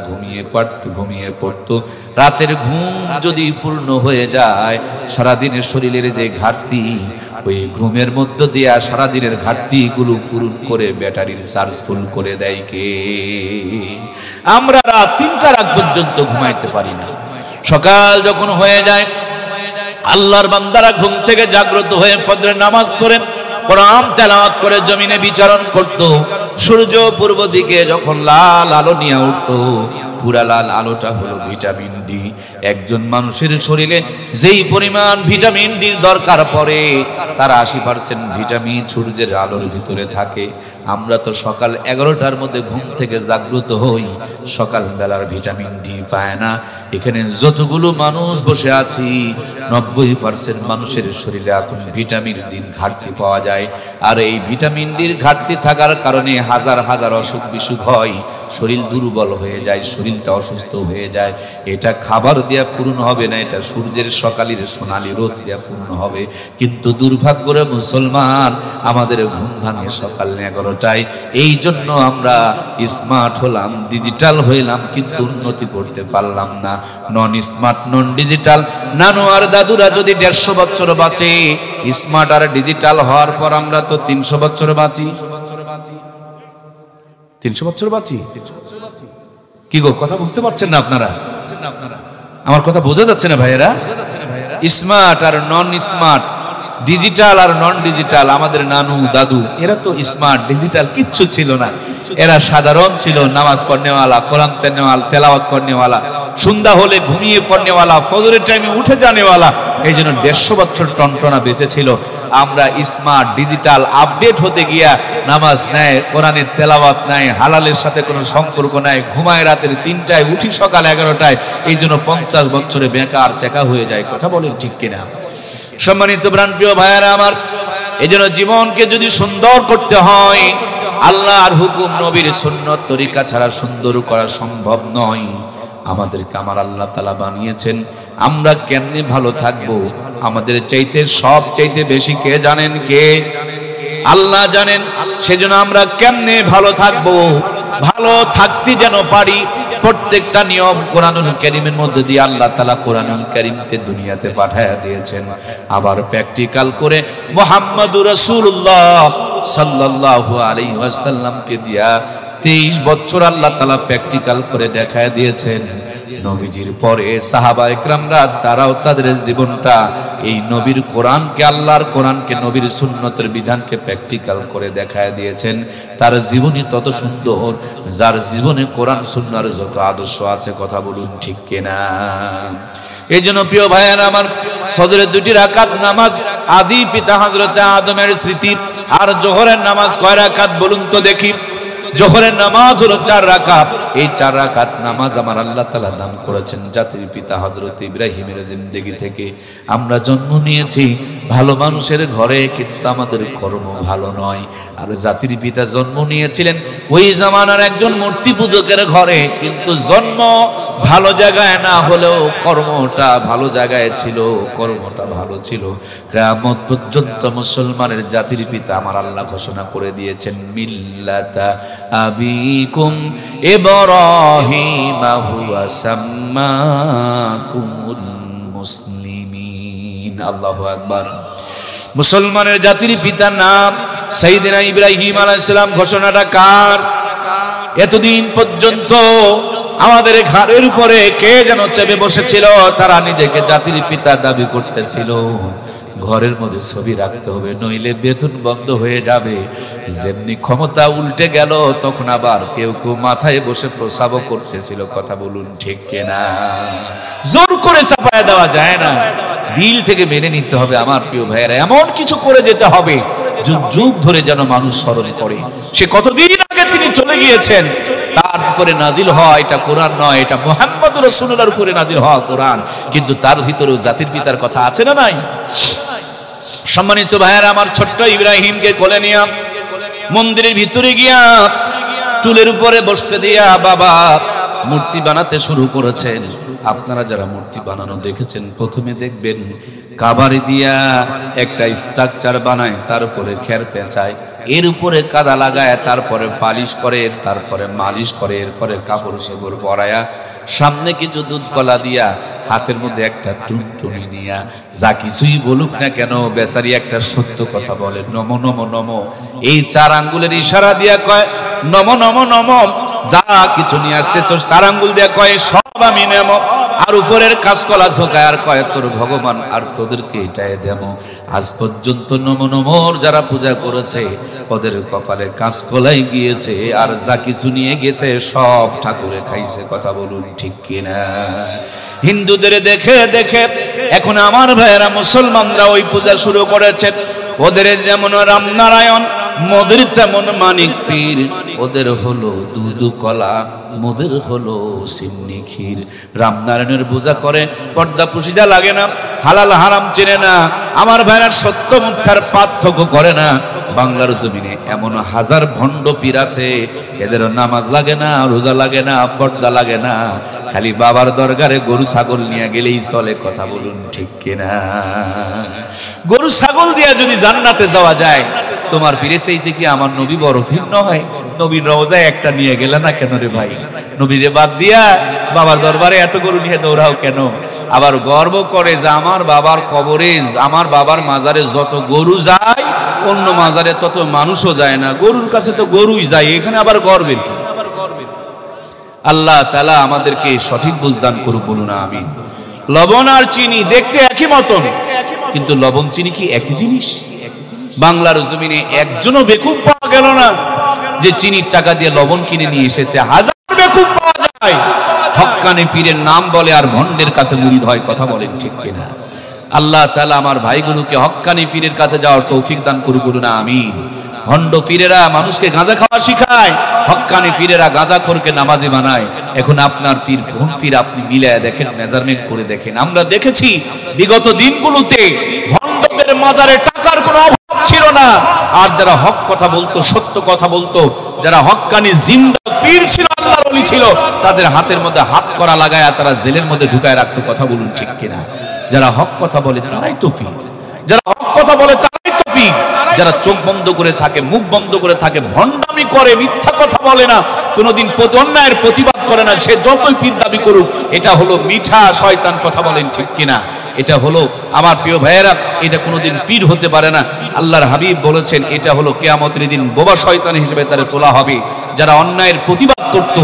ঘুমিয়ে পড়তো। রাতের ঘুম যদি পূর্ণ হয়ে যায়, সারাদিনের শরীরের যে ঘাটতি, ওই ঘুমের মধ্য দিয়ে সারাদিনের ঘাটতিগুলো পূরণ করে ব্যাটারির চার্জ ফুল করে দেয় কে? আমরা রাত 3টা রাত পর্যন্ত ঘুমাইতে পারি না। সকাল যখন হয়ে যায়, আল্লাহর বান্দারা ঘুম থেকে জাগ্রত হয়ে ফজরের নামাজ পড়ে কোরআন তেলাওয়াত করে জমিনে বিচরণ করত। সূর্য পূর্ব দিকে যখন লাল আলো নিয়ে উঠতো, পুরা লাল আলোটা হলো ভিটামিন ডি। একজন মানুষের শরীরে যেই পরিমাণ ভিটামিন ডির দরকার পড়ে, তার 80% ভিটামিন সূর্যের আলোর ভিতরে থাকে। আমরা তো সকাল 11টার মধ্যে ঘুম থেকে জাগ্রত হই, সকাল বেলার ভিটামিন ডি পায় না। এখানে যতগুলো মানুষ বসে আছি, 90% মানুষের শরীরে এখন ভিটামিন ডির ঘাটতি পাওয়া যায়। আর এই ভিটামিন ডির ঘাটতি থাকার কারণে হাজার হাজার অসুখ বিসুখ হয়। শরীর দুর্বল হয়ে যায়, শরীরটা অসুস্থ হয়ে যায়। এটা খাবার দেয়া পূরণ হবে না, এটা সূর্যের সকালের সোনালি রোদ দেয়া পূরণ হবে। কিন্তু দুর্ভাগ্যরে মুসলমান, আমাদের ঘুম ভাঙে সকাল 11টায়। এই জন্য আমরা স্মার্ট হলাম, ডিজিটাল হইলাম, কিন্তু উন্নতি করতে পারলাম না। নন স্মার্ট, নন ডিজিটাল নানু আর দাদুরা যদি 150 বছর বাঁচে, স্মার্ট আর ডিজিটাল হওয়ার পর আমরা তো 300 বছর বাঁচি। 300 বছর বাঁচি। কি গো, কথা বুঝতে পারছেন না আপনারা? আমার কথা বোঝা যাচ্ছে না ভাইয়েরা? স্মার্ট আর নন স্মার্ট, ডিজিটাল আর নন ডিজিটাল, আমাদের নানু দাদু এরা তো স্মার্ট, ডিজিটাল কিচ্ছু ছিল না। এরা সাধারণ ছিল, নামাজ পড়নেওয়ালা, কোরআন তেলাওয়াত করনেওয়ালা, সন্ধ্যা হলে ঘুমিয়ে পড়নেওয়ালা, ফজরের টাইমে উঠে জানেওয়ালা। এই জন্য 150 বছর টনটনা বেঁচে ছিল। আমরা স্মার্ট ডিজিটাল আপডেট হতে গিয়া নামাজ নাই, কোরআনের তেলাওয়াত নাই, হালালের সাথে কোনো সম্পর্ক নাই, ঘুমায় রাতের 3টায়, উঠি সকাল 11টায়। এই জন্য 50 বছরে বেকার চেকা হয়ে যায়। কথা বলেন ঠিক কিনা? সম্মানিত প্রাণপ্রিয় ভাইয়েরা আমার, এই জন্য জীবনকে যদি সুন্দর করতে হয়, আল্লাহর হুকুম নবীর সুন্নত তরিকা ছাড়া সুন্দর করা সম্ভব নয়। আমাদেরকে আমার আল্লাহ তাআলা বানিয়েছেন, আমরা কেমনে ভালো থাকবো আমাদের চাইতে সব চাইতে বেশি কে জানেন? কে? আল্লাহ জানেন। সেজন্য আমরা কেমনে ভালো থাকবো, ভালো থাকতে যেন পারি, প্রত্যেকটা নিয়ম কোরআনুল কারীমের মধ্যে দিয়ে আল্লাহ তাআলা কোরআনুল কারীমতে দুনিয়াতে পাঠায়া দিয়েছেন। আবার প্র্যাকটিক্যাল করে মুহাম্মদুর রাসূলুল্লাহ সাল্লাল্লাহু আলাইহি ওয়াসাল্লামকে দিয়া 23 বছর আল্লাহ তাআলা প্র্যাকটিক্যাল করে দেখায় দিয়েছেন। নবীজির পরে সাহাবায়ে কেরামরা তারাও তাদের জীবনটা এই নবীর কোরআনকে, আল্লাহর কোরআনকে, নবীর সুন্নতের বিধানকে প্র্যাকটিক্যাল করে দেখায় দিয়েছেন। তার জীবনী তত সুন্দর, যার জীবনে কোরআন সুন্নাহর যত আদর্শ আছে। কথা বলুন ঠিক কিনা? এই জন্য প্রিয় ভাইয়েরা আমার, ফজরের 2টি রাকাত নামাজ আদি পিতা হযরত আদমের স্মৃতি। আর জোহরের নামাজ কয় রাকাত বলুন তো দেখি? জোহরের নামাজ হলো 4 রাকাত। এই 4 রাকাত নামাজ আমার আল্লাহ তাআলা দান করেছেন জাতির পিতা হযরত ইব্রাহিমের জিন্দেগি থেকে। আমরা জন্ম নিয়েছি ভালো মানুষের ঘরে, কিন্তু আমাদের কর্ম ভালো নয়। আর জাতির পিতা জন্ম নিয়েছিলেন ওই জামানার একজন মূর্তি পূজকের ঘরে, কিন্তু জন্ম ভালো জায়গায় না হলেও কর্মটা ভালো জায়গায় ছিল, কর্মটা ভালো ছিল। কিয়ামত পর্যন্ত মুসলমানের জাতির পিতা আমার আল্লাহ ঘোষণা করে দিয়েছেন, মিল্লাতা আবিকুম ইব্রাহিম হুয়া সাম্মাকুমুল মুসলিমিন। আল্লাহু আকবার। মুসলমানের জাতির পিতার নাম সাইয়েদনা ইব্রাহিম আলাইহিস সালাম। ঘোষণাটা কার? এতদিন পর্যন্ত আমাদের ঘরের উপরে কে যেন চেপে বসেছিল, তারা নিজেকে জাতির পিতা দাবি করতেছিল। ঘরের মধ্যে ছবি রাখতে হবে, নইলে বেতন বন্ধ হয়ে যাবে। যেমনি ক্ষমতা উল্টে গেল, তখন আবার কেউ কেউ মাথায় বসে প্রস্রাব করতেছিল। কথা বলুন ঠিক কিনা? জোর করে চাপায় দেওয়া যায় না, দিল থেকে মেনে নিতে হবে। আমার প্রিয় ভাইয়েরা, এমন কিছু করে যেতে হবে যুগ যুগ ধরে যেন মানুষ স্মরণ করে সে কতদিন আগে তিনি চলে গিয়েছেন। তার উপরে নাজিল হওয়া এটা কোরআন নয়, এটা মুহাম্মদুর রাসূলুল্লাহর উপরে নাজিল হওয়া কোরআন। কিন্তু তার ভিতরেও জাতির পিতার কথা আছে না নাই? সম্মানিত ভাইয়েরা আমার, ছোট্ট ইব্রাহিমকে কোলে নিয়ে মন্দিরের ভিতরে গিয়া চুলের উপরে বসতে দিয়া বাবা মূর্তি বানাতে শুরু করেছেন। আপনারা যারা মূর্তি বানানো দেখেছেন, প্রথমে দেখবেন কাবারি দিয়া একটা স্ট্রাকচার বানায়, তার উপরে খের পেঁচায়, এর উপরে কাদা লাগায়, তারপরে পালিশ করে, তারপরে মালিশ করে, এরপরে কাপড় চোপড় পরায়া, সামনে কিছু দুধ কলা দিয়া, হাতের মধ্যে একটা টুনটুনি নিয়া, যা কিছুই বলুক না কেন বেচারি একটা সত্য কথা বলে, নম নম নম। এই 4 আঙ্গুলের ইশারা দিয়া কয় নম নম নম। যা কিছু নিয়ে আসতেছ 4 আঙ্গুল দিয়া কয় সব আমি নেব। আর উপরের কাঁচকলা ঝোঁকায় আর কয় তোর ভগবান আর তোদেরকে এটাই দেব। আজ পর্যন্ত নম নমর যারা পূজা করেছে ওদের কপালে কাঁচকলাই গিয়েছে, আর যা কিছু নিয়ে গেছে সব ঠাকুরে খাইছে। কথা বলুন ঠিক কিনা? হিন্দুদের দেখে দেখে এখন আমার ভাইয়েরা মুসলমানরা ওই পূজা শুরু করেছে। ওদের যেমন রামনারায়ণ, মোদের তেমন মানিক পীর। ওদের হলো দুধ কলা, মোদের হলো সিন্নি ক্ষীর। রামনারায়ণের পূজা করে, পর্দা পুশিদা লাগে না। হালাল হারাম চেনে না, আমার ভাইরা সত্য মিথ্যার পার্থক্য করে না। বাংলার জমিনে এমন হাজার ভণ্ড পীর আছে, এদেরও নামাজ লাগে না, রোজা লাগে না, পর্দা লাগে না, খালি বাবার দরবারে গরু ছাগল নিয়ে গেলেই চলে। কথা বলুন ঠিক কিনা? গরু ছাগল দিয়ে যদি জান্নাতে যাওয়া যায়, তোমার পীরে চাইতে কি আমার নবী বড় ভিন্ন হয়? নবীর রওজায় একটা নিয়ে গেলে না কেন রে ভাই? নবীরে বাদ দিয়া বাবার দরবারে এত গরু নিয়ে দৌড়াও কেন? আবার গর্ব করে যে আমার বাবার কবরে, আমার বাবার মাজারে যত গরু যায়, অন্য মাজারে তত মানুষও যায় না, গরুর কাছে তো গরুই যায়, এখানে আবার গর্বের কি? আল্লাহ তাআলা আমাদেরকে সঠিক বুঝদান করুক, বলুন আমিন। লবণ আর চিনি দেখতে একই মতন, কিন্তু লবণ চিনি কি একই জিনিস? বাংলার জমিনে একজনও বেকুব পাওয়া গেল না যে চিনির টাকা দিয়ে লবণ কিনে নিয়ে এসেছে। হাজার বেকুব পাওয়া যায়, হক্কানি পীরের নাম বলে আর ভণ্ডের কাছে মুরিদ হয়। কথা বলেন ঠিক কিনা? আল্লাহ তাআলা আমার ভাইগুলোকে হক্কানি পীরের কাছে যাওয়ার তৌফিক দান করুক, বলুন আমিন। ভণ্ড পীরেরা মানুষকে গাঁজা খাওয়া শিখায়, হক্কানি পীরেরা গাঁজাখোরকে নামাজি বানায়। এখন আপনার পীর কোন পীর আপনি মিলায় দেখেন, মেজারমেন্ট করে দেখেন। আমরা দেখেছি বিগত দিনগুলোতে ভণ্ডদের মাজারে টাকার কোনো অভাব ছিল না, আর যারা হক কথা বলতো, সত্য কথা বলতো, যারা হক্কানি জিন্দা পীর ছিল, আল্লাহর ওলি ছিল, তাদের হাতের মধ্যে হাত করা লাগায় তারা জেলের মধ্যে ঢুকায় রাখতো। কথা বলুন ঠিক কিনা? যারা হক কথা বলে তারাই তো পীর, যারা হক কথা বলে তারাই তো পীর। যারা চোখ বন্ধ করে থাকে, মুখ বন্ধ করে থাকে, ভণ্ডামি করে, মিথ্যা কথা বলে না, কোনোদিন অন্যায়ের প্রতিবাদ করে না, সে যতই পীর দাবি করুক, এটা হলো মিঠা শয়তান। কথা বলেন ঠিক কিনা? এটা হলো আমার প্রিয় ভাইয়েরা, এটা কোনোদিন পীর হতে পারে না। আল্লাহর হাবিব বলেছেন এটা হলো কিয়ামতের দিন বোবা শয়তান হিসেবে তারা তোলা হবে। যারা অন্যায়ের প্রতিবাদ করত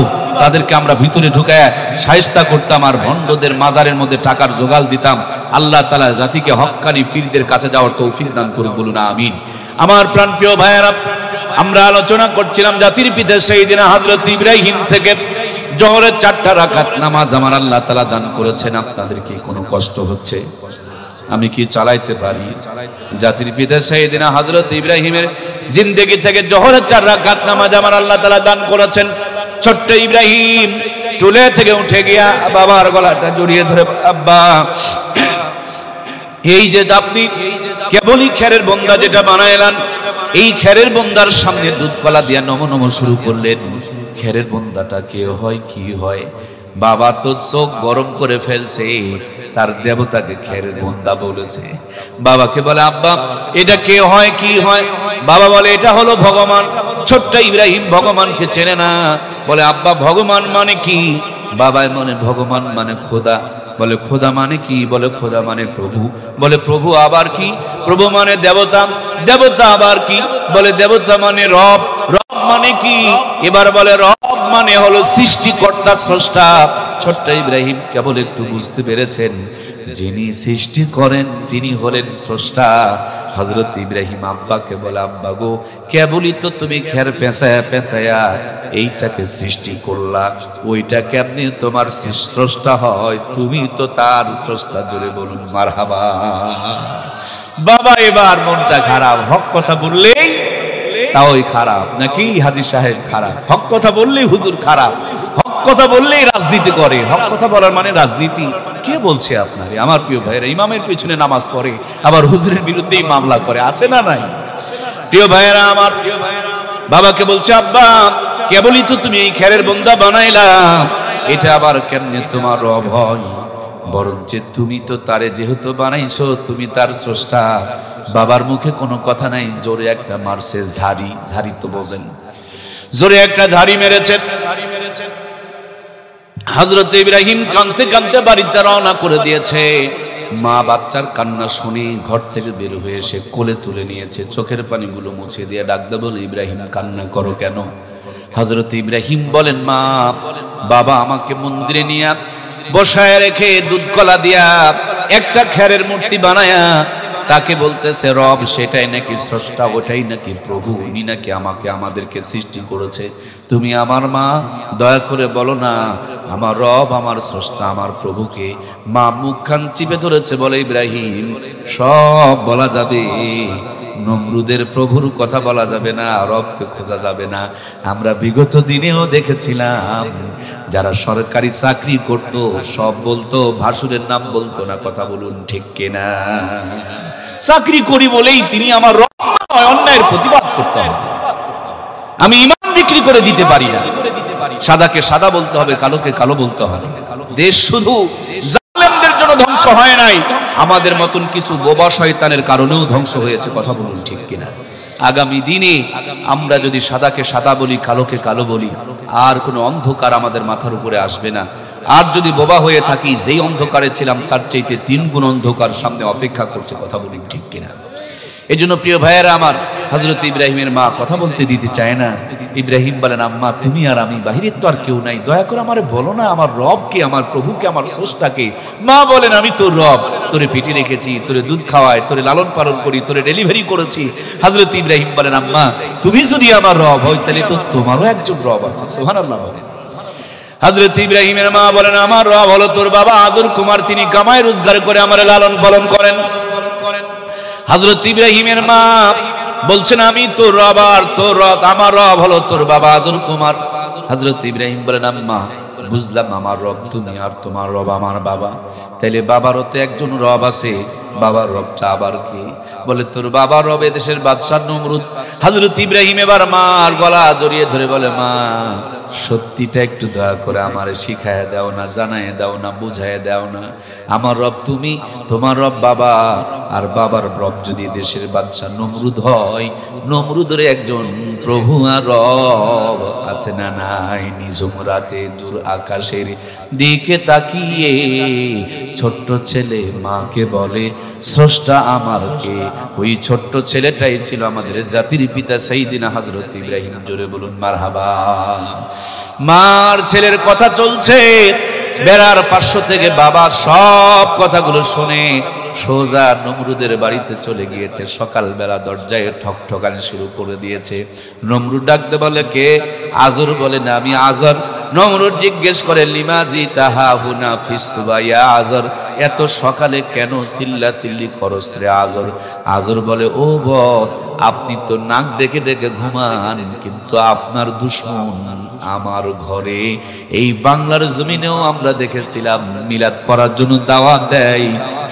তাদেরকে আমরা ভিতরে ঢুকায় শায়েস্তা করতাম, আর ভণ্ডদের মাজারের মধ্যে টাকার জোগাল দিতাম। আল্লাহ তাআলা জাতিকে হক্কানি পীরদের কাছে যাওয়ার তৌফিক দান করুক, বলুন আমিন। আমার প্রাণপ্রিয় ভাইয়েরা, আমরা আলোচনা করছিলাম জাতির পিতা সাইয়েদিনা হযরত ইব্রাহিম থেকে জোহরের 4টা রাকাত নামাজ আমার আল্লাহ তাআলা দান করেছেন। আপনাদের কি কোনো কষ্ট হচ্ছে? আমি কি চালাইতে পারি? জাতির পিতা সাইয়েদিনা হযরত ইব্রাহিমের জিন্দেগি থেকে জোহরের 4 রাকাত নামাজ আমার আল্লাহ তাআলা দান করেছেন। ছোট্ট ইব্রাহিম টুলে থেকে উঠে গিয়া বাবার গলাটা জড়িয়ে ধরে, আব্বা, এই যে আপনি কেবলই খেরের বন্দা যেটা বানাইলেন, এই খেরের বন্দার সামনে দুধ কলা দিয়া নম নম শুরু করলেন। খেরের বন্দাটা কে হয়, কি হয়? বাবা তো চোখ গরম করে ফেলছে, তার দেবতাকে খেরের বন্দা বলেছে। বাবাকে বলে, আব্বা এটা কে হয়, কি হয়? বাবা বলে এটা হলো ভগবান। ছোট্ট ইব্রাহিম ভগবানকে চেনে না, বলে আব্বা ভগবান মানে কি? বাবাই মনে ভগবান মানে খোদা। বলে খোদা মানে কি? বলে খোদা মানে প্রভু। বলে প্রভু আবার কি? প্রভু মানে দেবতা। দেবতা আবার কি? বলে দেবতা মানে রব। রব মানে কি? এবার বলে রব মানে হলো সৃষ্টিকর্তা, স্রষ্টা। ছোট্ট ইব্রাহিম কেবল একটু বুঝতে পেরেছেন যিনি সৃষ্টি করেন তিনি হলেন স্রষ্টা। হযরত ইব্রাহিম আব্বাকে বলে, আব্বা গো, কেবলই তো তুমি খের পেঁচায়া পেঁচায়া এইটাকে সৃষ্টি করলা, ওইটা কেমনি তোমার স্রষ্টা হয়? তুমি তো তার স্রষ্টা। জোরে বলুন মারহাবা। বাবা এবার মনটা খারাপ, হক কথা বললেই তাওই খারাপ, নাকি হাজী সাহেব খারাপ? হক কথা বললেই হুজুর খারাপ, হক কথা বললেই রাজনীতি করে। হক কথা বলার মানে রাজনীতি? কে বলছে আপনারে? আমার প্রিয় ভাইয়েরা, ইমামের পিছনে নামাজ পড়ে আবার হুজুরের বিরুদ্ধেই মামলা করে, আছে না নাই? প্রিয় ভাইয়েরা আমার, বাবাকে বলছে, আব্বা কেবলই তো তুমি এই খেরের বন্দা বানাইলাম, এটা আবার কেমনে তোমার রব হয়? বরঞ্চ তুমি তো তারে যেহেতু বানাইছো, তুমি তার স্রষ্টা। বাবার মুখে কোনো কথা নাই, জোরে একটা মারছে ঝাড়ি। ঝাড়ি তো বোঝেন, জোরে একটা ঝাড়ি মেরেছে। হযরত ইব্রাহিম কাঁদতে কাঁদতে বাড়িতে রওনা করে দিয়েছে। মা বাচ্চার কান্না শুনে ঘর থেকে বের হয়ে এসে কোলে তুলে নিয়েছে, চোখের পানিগুলো মুছে দিয়ে ডাকতে বলে, ইব্রাহিম কান্না করো কেন? হযরত ইব্রাহিম বলেন, মা বাবা আমাকে মন্দিরে নিয়ে বসায় রেখে দুধ কলা দিয়া একটা খেরের মূর্তি বানায়া তাকে বলতেছে রব, সেটাই নাকি স্রষ্টা, ওটাই নাকি প্রভু, উনি নাকি আমাকে আমাদেরকে সৃষ্টি করেছে। তুমি আমার মা, দয়া করে বলো না আমার রব, আমার স্রষ্টা, আমার প্রভুকে। মা মুখখান চিপে ধরেছে, বলে ইব্রাহিম সব বলা যাবে, নমরুদের প্রভুর কথা বলা যাবে না, রবকে খোঁজা যাবে না। আমরা বিগত দিনেও দেখেছিলাম যারা সরকারি চাকরি করত সব বলতো, ভাসুরের নাম বলতো না। কথা বলুন ঠিক কিনা? চাকরি করি বলেই তিনি আমার রব নয়, অন্যায়ের প্রতিবাদ করতে হবে। আমি ইমান বিক্রি করে দিতে পারি না। সাদাকে সাদা বলতে হবে, কালোকে কালো বলতে হবে। দেশ শুধু জালেমদের জন্য ধ্বংস হয় নাই, আমাদের মতন কিছু বোবা শয়তানের কারণেও ধ্বংস হয়েছে। কথা বলুন ঠিক কিনা? আগামী দিনে আমরা যদি সাদাকে সাদা বলি, কালোকে কালো বলি, আর কোনো অন্ধকার আমাদের মাথার উপরে আসবে না। আর যদি বোবা হয়ে থাকি, যেই অন্ধকারে ছিলাম তার চাইতে 3 গুণ অন্ধকার সামনে অপেক্ষা করছে। কথা বলুন ঠিক কিনা? এই জন্য প্রিয় ভাইয়েরা আমার, হযরত ইব্রাহিমের মা কথা বলতে দিতে চায় না। ইব্রাহিম বলেন, আম্মা তুমি আর আমি, বাহিরের তো আর কেউ নাই, দয়া করে আমারে বলো না আমার রবকে, আমার প্রভুকে, আমার স্রষ্টাকে। মা বলেন, আমি তোর রব, তোরে পেটে রেখেছি, তোরে দুধ খাওয়াই, তোরে লালন পালন করি, তোরে ডেলিভারি করেছি। হযরত ইব্রাহিম বলেন, আম্মা তুমি যদি আমার রব হয় তাহলে তো তোমারও একজন রব আছে। সুবহানাল্লাহ বলেন। হযরত ইব্রাহিমের মা বলেন, আমার রব হলো তোর বাবা আজর কুমার, তিনি কামাই রোজগার করে আমারে লালন পালন করেন। হযরত ইব্রাহিমের মা বলছেন, আমি তোর রব, আর তোর রব, আমার রব হলো তোর বাবা আজর কুমার। হযরত ইব্রাহিম বলেন, আম্মা বুঝলাম আমার রব তুমি আর তোমার রব আমার বাবা, তাইলে বাবারও তো একজন রব আছে, বাবার রবটা আবার কি? বলে, তোর বাবার রব এদেশের বাদশা নমরুদ। হযরত ইব্রাহিম এবার মার গলা জড়িয়ে ধরে বলে, মা সত্যিটা একটু দয়া করে আমারে শিখায় দাও না, জানায় দাও না, বুঝায় দাও না। আমার রব তুমি, তোমার রব বাবা, আর বাবার রব যদি দেশের বাদশা নমরুদ হয়, নমরুদের একজন প্রভু আর রব আছে না নাই? নিঝুম রাতে দূর আকাশের দিকে তাকিয়ে ছোট্ট ছেলে মাকে বলে, স্রষ্টা আমার কে? ওই ছোট্ট ছেলেটাই ছিল আমাদের জাতির পিতা সাইয়্যিদিনা হযরত ইব্রাহিম। জোরে বলুন মারহাবা। মার ছেলের কথা চলছে, বেড়ার পার্শ্ব থেকে বাবা সব কথাগুলো শুনে সোজা নমরুদের বাড়িতে চলে গিয়েছে। সকালবেলা দরজায় ঠকঠকানি শুরু করে দিয়েছে। নমরুদ ডাকতে বলে, কে? আজর বলে, না আমি আজর। নমরুদ জিজ্ঞেস করে, লিমা জি তাহা হুনা ফিসবা ইয়া আজর, এত সকালে কেন চিল্লা চিল্লি করস রে আজর? আজর বলে, ও বস, আপনি তো নাক ডেকে ডেকে ঘুমান, কিন্তু আপনার দুশমন আমার ঘরে। এই বাংলার জমিনেও আমরা দেখেছিলাম মিলাদ করার জন্য দাওয়াত দেয়,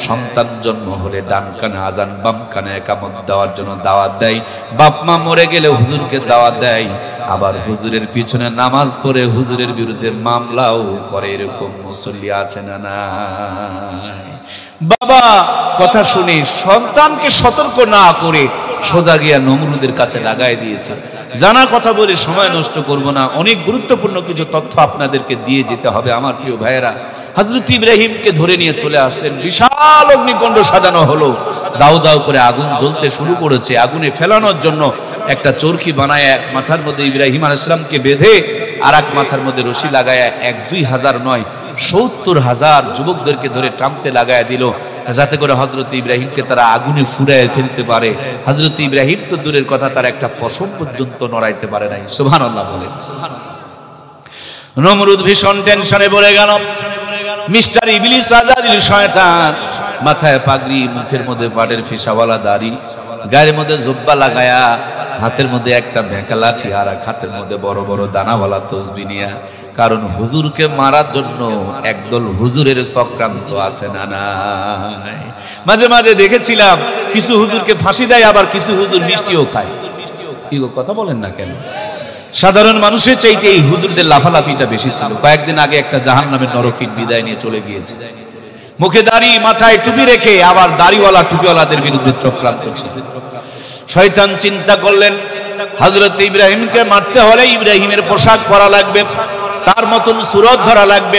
সন্তান জন্ম হলে ডান কানে আজান, বাম কানে একামত দেওয়ার জন্য দাওয়াত দেয়, বাপ মা মরে গেলে হুজুরকে দাওয়াত দেয়, আবার হুজুরের পিছনে নামাজ পড়ে হুজুরের বিরুদ্ধে মামলাও করে। এরকম মুসল্লি আছে না নাই? বাবা কথা শুনে সন্তানকে সতর্ক না করে সোজা গিয়া নমরুদের কাছে লাগাই দিয়েছে। জানা কথা বলে সময় নষ্ট করব না, অনেক গুরুত্বপূর্ণ কিছু তথ্য আপনাদেরকে দিয়ে যেতে হবে আমার প্রিয় ভাইয়েরা। হযরত ইব্রাহিমকে ধরে নিয়ে চলে আসলেন, বিশাল অগ্নিকুণ্ড সাজানো হলো, দাউ দাউ করে আগুন জ্বলতে শুরু করেছে। আগুনে ফেলানোর জন্য একটা চরকি বানায় এক মাথার মধ্যে ইব্রাহিম আলাইহিস সালামকে বেঁধে আর এক মাথার মধ্যে রশি লাগায় 1-2 হাজার নয় 70,000 যুবকদেরকে ধরে টানতে লাগায় দিল, যাতে করে হযরত ইব্রাহিমকে তারা আগুনে ফুরায় ফেলতে পারে। হযরত ইব্রাহিম তো দূরের কথা, তার একটা পশম পর্যন্ত নড়াইতে পারে নাই। সুবহানাল্লাহ বলেন। নমরুদ ভীষণ টেনশনে পড়ে গেল। মিস্টার ইবলিস আজাদিল শয়তান, মাথায় পাগড়ি, মুখের মধ্যে পাটের ফিসাওয়ালা দাড়ি, গায়ের মধ্যে জুব্বা লাগায়া, হাতের মধ্যে একটা ভেঁকা লাঠি, আর এক হাতের মধ্যে বড় বড় দানাওয়ালা তসবিহ নিয়া। কারণ হুজুরকে মারার জন্য একদল হুজুরের চক্রান্ত আছে না নাই? মাঝে মাঝে দেখেছিলাম কিছু হুজুরকে ফাঁসি দেয়, আবার কিছু হুজুর মিষ্টিও খায়। কি গো, কথা বলেন না কেন? সাধারণ মানুষের চাইতে এই হুজুরদের লাফালাফিটা বেশি ছিল। কয়েকদিন আগে একটা জাহান্নামের নরকীট বিদায় নিয়ে চলে গিয়েছে। মুখে দাড়ি, মাথায় টুপি রেখে আবার দাড়িওয়ালা টুপিওয়ালাদের বিরুদ্ধে চক্রান্ত ছিল। শয়তান চিন্তা করলেন, হযরত ইব্রাহিমকে মারতে হলে ইব্রাহিমের পোশাক পরা লাগবে, তার মতন সুরত ধরা লাগবে।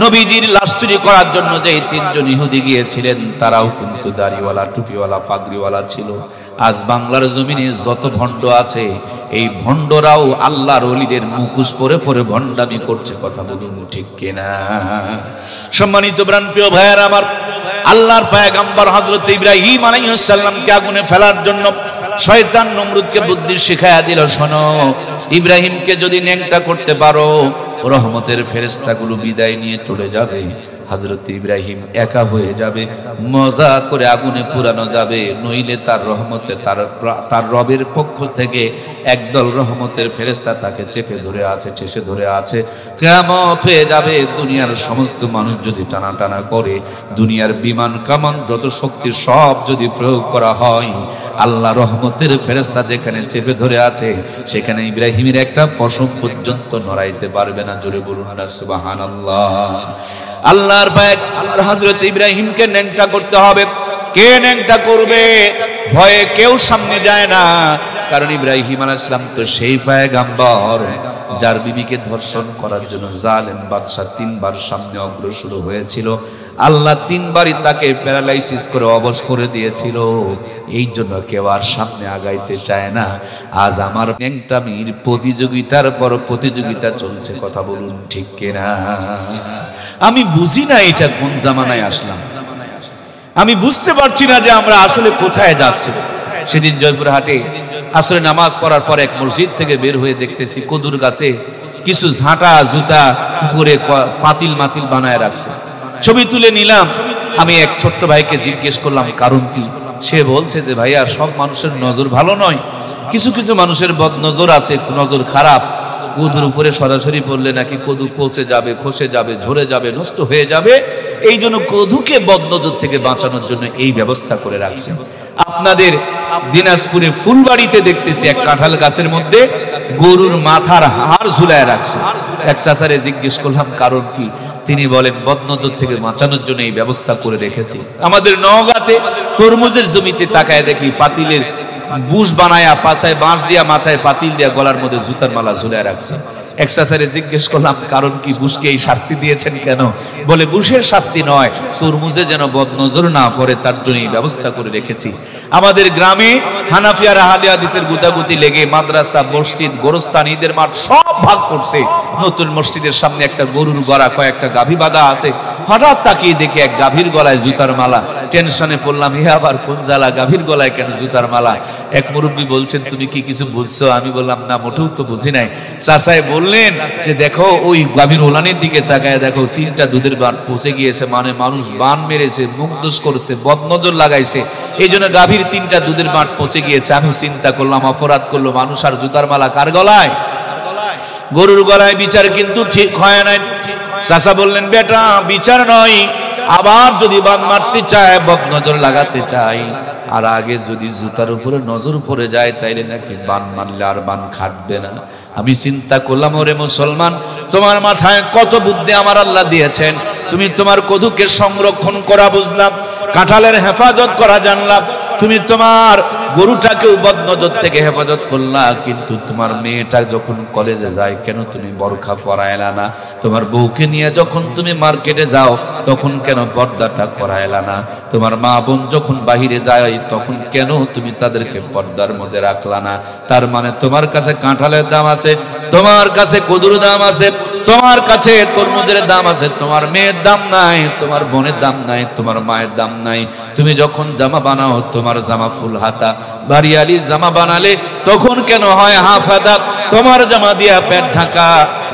নবীজির লাশ চুরি করার জন্য যে 3 জন ইহুদি গিয়েছিলেন, তারাও কিন্তু দাড়িওয়ালা, টুপিওয়ালা, পাগড়িওয়ালা ছিল। আজ বাংলার জমিনে যত ভণ্ড আছে, এই ভণ্ডরাও আল্লাহর ওলিদের মুখোশ পরে পরে ভণ্ডামি করছে। কথা বলুন ঠিক কিনা? সম্মানিত প্রাণপ্রিয় ভাইয়েরা আমার, আল্লাহর পয়গম্বর হযরত ইব্রাহিম আলাইহিস সালামকে আগুনে ফেলার জন্য শয়তান নমরুদকে বুদ্ধি শিখায়া দিল, শোনো, ইব্রাহিমকে যদি ন্যাংটা করতে পারো, রহমতের ফেরেশতাগুলো বিদায় নিয়ে চলে যাবে, হযরত ইব্রাহিম একা হয়ে যাবে, মজা করে আগুনে পুরানো যাবে, নইলে তার রহমতে তার রবের পক্ষ থেকে একদল রহমতের ফেরেশতা তাকে চেপে ধরে আছে, ঠেসে ধরে আছে। কিয়ামত হয়ে যাবে, দুনিয়ার সমস্ত মানুষ যদি টানা করে, দুনিয়ার বিমান কামান যত শক্তি সব যদি প্রয়োগ করা হয়, আল্লাহ রহমতের ফেরেশতা যেখানে চেপে ধরে আছে সেখানে ইব্রাহিমের একটা পশম পর্যন্ত নড়াইতে পারবে না। জোরে বলুন না সুবহানাল্লাহ। আল্লাহর পায়গাম্বর হযরত ইব্রাহিমকে ন্যাংটা করতে হবে। কে ন্যাংটা করবে? ভয়ে কেউ সামনে যায় না, কারণ ইব্রাহিম আলাইহিস সালাম তো সেই পায়গাম্বর যার বিবিকে ধর্ষণ করার জন্য জালেম বাদশা 3 বার সামনে অগ্রসর হয়েছিল। আল্লাহ 3 বারই তাকে প্যারালাইসিস করে অবশ করে দিয়েছিল। এই জন্য কেউ আর সামনে আগাইতে চায় না। আজ আমার ন্যাংটামির প্রতিযোগিতার পর প্রতিযোগিতা চলছে, কথা বলুন ঠিক কিনা? আমি বুঝি না এটা কোন জামানায় আসলাম, আমি বুঝতে পারছি না যে আমরা আসলে কোথায় যাচ্ছি। সেদিন জয়পুরহাটে আসরে নামাজ পড়ার পর এক মসজিদ থেকে বের হয়ে দেখতেছি কদুর গাছে কিছু ঝাঁটা জুতা উপরে পাতিল মাতিল বানায় রাখছে। ছবি তুলে নিলাম। আমি এক ছোট্ট ভাইকে জিজ্ঞেস করলাম কারণ কি? সে বলছে যে ভাইয়া, সব মানুষের নজর ভালো নয়, কিছু কিছু মানুষের বদ নজর আছে, নজর খারাপ। কদুর উপরে সরাসরি পড়লে নাকি কদু পচে যাবে, খসে যাবে, ঝরে যাবে, নষ্ট হয়ে যাবে। এই জন্য কদুকে বদনজর থেকে বাঁচানোর জন্য এই ব্যবস্থা করে রাখছে। আপনাদের দিনাজপুরে ফুলবাড়িতে দেখতেছি এক কাঁঠাল গাছের মধ্যে গরুর মাথার হাড় ঝুলায় রাখছে। এক চাচারে জিজ্ঞেস করলাম কারণ কি? তিনি বলেন বদনজর থেকে বাঁচানোর জন্য এই ব্যবস্থা করে রেখেছি। আমাদের নওগাঁতে তরমুজের জমিতে তাকায় দেখি পাতিলের বুশ বানায়া, পাছায় বাঁশ দিয়া, মাথায় পাতিল দিয়া, গলার মধ্যে জুতার মালা ঝুলায় রাখছে। এক চাচারে জিজ্ঞেস করলাম কারণ কি, বুশকে এই শাস্তি দিয়েছেন কেন? বলে বুশের শাস্তি নয়, তরমুজে যেন বদনজর না পড়ে তার জন্য এই ব্যবস্থা করে রেখেছি। আমাদের গ্রামে হানাফি আর আহলে হাদিসের গুতাগুতি লেগে মাদ্রাসা, মসজিদ, গোরস্থান, ঈদের মাঠ সব ভাগ করছে। নতুন মসজিদের সামনে একটা গরুর গড়া, কয়েকটা গাভী বাঁধা আছে। হঠাৎ তাকিয়ে দেখি এক গাভীর গলায় জুতার মালা। টেনশনে পড়লাম, হে আবার কোন জ্বালা, গাভীর গলায় কেন জুতার মালা? এক মুরব্বী বলছেন তুমি কি কিছু বুঝছো? আমি বললাম না, মোটেও তো বুঝি নাই। চাচাই বললেন যে দেখো ওই গাভীর ওলানের দিকে তাকায় দেখো, 3টা দুধের বান পচে গিয়েছে, মানে মানুষ বান মেরেছে, মুখদোষ করেছে, বদনজর লাগাইছে, এই জন্য গাভীর 3টা দুধের বান পচে গিয়েছে। আমি চিন্তা করলাম অপরাধ করলো মানুষ, আর জুতার মালা কার গলায়? গরুর গলায়। বিচার কিন্তু ঠিক হয় না। চাচা বললেন বেটা, বিচার নয়, আবার যদি বান মারতে চায়, বদনজর লাগাতে চাই, আর আগে যদি জুতার উপরে নজর পড়ে যায়, তাইলে নাকি বান মারলে আর বান খাটবে না। আমি চিন্তা করলাম, ওরে মুসলমান, তোমার মাথায় কত বুদ্ধি আমার আল্লাহ দিয়েছেন। তুমি তোমার কদুকে সংরক্ষণ করা বুঝলাম, কাঁঠালের হেফাজত করা জানলাম, তুমি তোমার গরুটাকেও বদনজর থেকে হেফাজত করলা, কিন্তু তোমার মেয়েটা যখন কলেজে যায় কেন তুমি বোরকা পরাইলা না? তোমার বউকে নিয়ে যখন তুমি মার্কেটে যাও তখন কেন পর্দাটা করাইলা না? তোমার মা বোন যখন বাহিরে যায় তখন কেন তুমি তাদেরকে পর্দার মধ্যে রাখলা না? তার মানে তোমার কাছে কাঁঠালের দাম আছে, তোমার কাছে কদুর দাম আছে, তোমার কাছে তরমুজের দাম আছে, তোমার মেয়ের দাম নাই, তোমার বোনের দাম নাই, তোমার মায়ের দাম নাই। তুমি যখন জামা বানাও তোমার জামা ফুল হাতা, বাড়িয়ালি জামা বানালে তখন কেন হয় হাফ হাতা? তোমার জামা দিয়া পেট ঢাকা,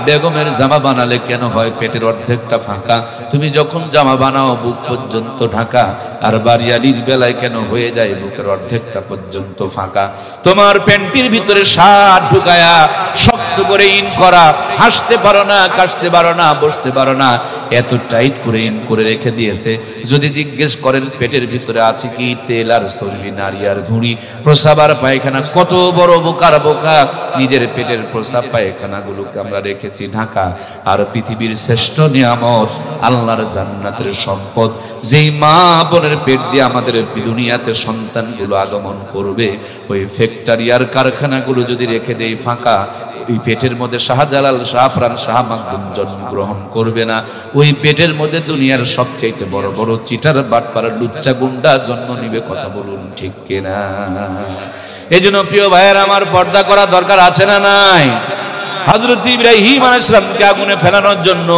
বেগমের জামা বানালে কেন হয় পেটের অর্ধেকটা ফাঁকা? তুমি যখন জামা বানাও বুক পর্যন্ত ঢাকা, আর বাড়িয়ালির বেলায় কেন হয়ে যায় বুকের অর্ধেকটা পর্যন্ত ফাঁকা? তোমার প্যান্টির ভিতরে শার্ট ঢুকায়া শক্ত করে ইন করা, হাসতে পারো না, কাশতে পারো না, বসতে পারো না, এত টাইট করে ইন করে রেখে দিয়েছে। যদি জিজ্ঞেস করেন পেটের ভিতরে আছে কি? তেল আর চর্বি, নারী আর ভুঁড়ি, প্রসাব আর পায়খানা। কত বড় বোকার বোকা, নিজের পেটের প্রসাব পায়খানা গুলোকে আমরা রেখেছি ঢাকা। আর পৃথিবীর শ্রেষ্ঠ নিয়ামত আল্লাহর জান্নাতের সম্পদ, যেই মা বোনের পেট দিয়ে আমাদের দুনিয়াতে সন্তানগুলো আগমন করবে, ওই ফ্যাক্টরি আর কারখানাগুলো যদি রেখে দেই ফাঁকা, ওই পেটের মধ্যে শাহজালাল, শাহপ্রাণ, শাহ মাকদুম জন্মগ্রহণ করবে না। ওই পেটের মধ্যে দুনিয়ার সবচেয়ে বড় বড় চিটার, বাটপাড়া, লুচ্চা, গুন্ডা জন্ম নিবে। কথা বলুন ঠিক কিনা? এই জন্য প্রিয় ভাইয়ের আমার, পর্দা করা দরকার আছে না নাই? হযরত ইব্রাহিম আলাইহিস সালামকে আগুনে ফেলানোর জন্য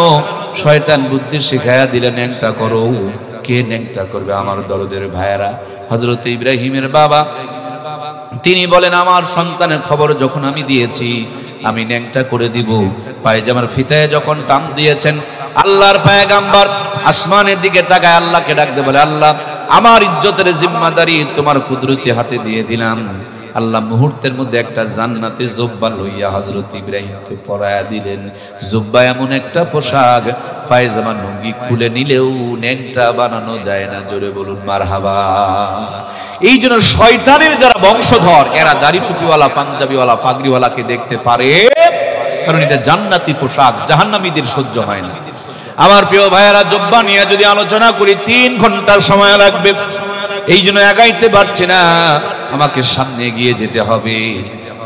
শয়তান বুদ্ধি শিখায়া দিলেন, ন্যাংটা করো। কে ন্যাংটা করবে? আমার দরদের ভাইয়েরা, হযরত ইব্রাহিমের বাবা তিনি বলেন আমার সন্তানের খবর যখন আমি দিয়েছি আমি ন্যাংটা করে দিব। পায়জামার ফিতায় যখন টান দিয়েছেন আল্লাহর পয়গম্বর আসমানের দিকে তাকায় আল্লাহকে ডাকতে বলে, আল্লাহ আমার ইজ্জতের জিম্মাদারি তোমার কুদরতি হাতে দিয়ে দিলাম। আল্লাহ মুহূর্তের মধ্যে একটা জান্নাতে জুব্বা লইয়া হযরত ইব্রাহিমকে পরায়া দিলেন। জুব্বা এমন একটা পোশাক, পায়জামা লুঙ্গি খুলে নিলেও ন্যাংটা বানানো যায় না। জোরে বলুন মারহাবা। এই জন্য শয়তানের যারা বংশধর এরা দাড়ি টুপিওয়ালা, পাঞ্জাবিওয়ালা, পাগড়িওয়ালাকে দেখতে পারে, কারণ এটা জান্নাতি পোশাক, জাহান্নামীদের সহ্য হয় না। আমার প্রিয় ভাইয়েরা, জুব্বা নিয়ে যদি আলোচনা করি 3 ঘন্টার সময় লাগবে। এই জন্য এগাইতে পারছি না, আমাকে সামনে এগিয়ে যেতে হবে।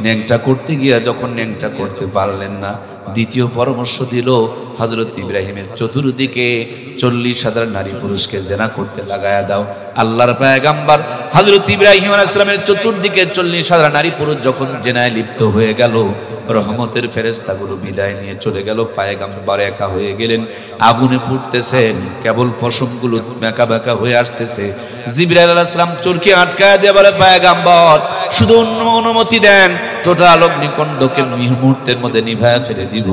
ন্যাংটা করতে গিয়া যখন ন্যাংটা করতে পারলেন না, দ্বিতীয় পরামর্শ দিল হযরত ইব্রাহিমের চতুর্দিকে 40,000 নারী পুরুষকে জেনা করতে লাগায়া দাও। আল্লাহর পয়গম্বর হযরত ইব্রাহিম আলাইহিস সালামের চতুর্দিকে 40,000 নারী পুরুষ যখন জেনায় লিপ্ত হয়ে গেল, রহমতের ফেরেশতাগুলো বিদায় নিয়ে চলে গেল। পয়গম্বর একা হয়ে গেলেন, আগুনে ফুটতেছেন, কেবল পশমগুলো বেঁকা বেঁকা হয়ে আসতেছে। জিবরাইল আলাইহিস সালাম চরকি আটকায় দিয়ে বলে, পয়গম্বর শুধু অনুমতি দেন, টোটাল অগ্নিকুণ্ডকে মুহূর্তের মধ্যে নিভায়া ফেলে দিব।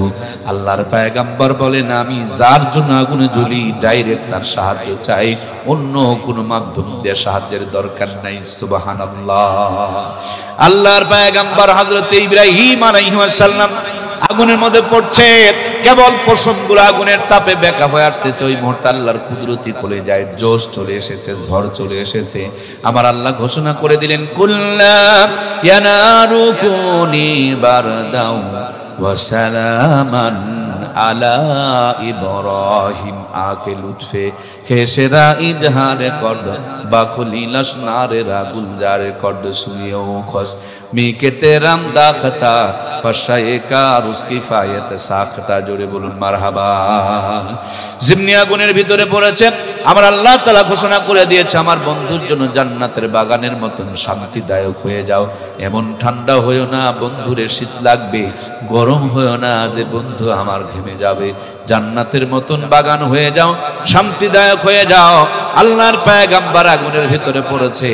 আল্লাহর পয়গম্বর বলেন, আমি যার জন্য আগুনে জ্বলি ডাইরেক্ট তার সাহায্য চাই, অন্য কোনো মাধ্যম দিয়ে সাহায্যের দরকার নাই। সুবহানাল্লাহ। আল্লাহর পয়গম্বর হযরত ইব্রাহিম আলাইহিস সালাম আগুনের মধ্যে পড়ছে, কেবল পশমগুলো আগুনের তাপে বেঁকা হয়ে আসতেছে। ওই মুহূর্তে আল্লাহর কুদরতি খুলে যায়, জোশ চলে এসেছে, ঝড় চলে এসেছে। আমার আল্লাহ ঘোষণা করে দিলেন, কুল্লা ইয়া নারু কুনি বারদাও ওয়া সালামান আলা ইব্রাহিম। আকে লুৎফে খেসেরা ইজহারে কর্দ বাকুলি লশনারে রাগুল জারে কর্দ সুইও খস মিকে তেরাম দাখতা ফশায়ে কার উসকি ফায়াত সাখতা। জোরে বলুন মারহাবা। জিমনি আগুনের ভিতরে পড়েছে, আমার আল্লাহ তাআলা ঘোষণা করে দিয়েছে, আমার বন্ধুর জন্য জান্নাতের বাগানের মতন শান্তিদায়ক হয়ে যাও। এমন ঠান্ডা হয়েও না বন্ধুরে শীত লাগবে, গরম হয়েও না যে বন্ধু আমার ঘেমে যাবে। জান্নাতের মতন বাগান হয়ে যাও, শান্তিদায়ক হয়ে যাও। আল্লাহর পয়গম্বর আগুনের ভিতরে পড়েছে।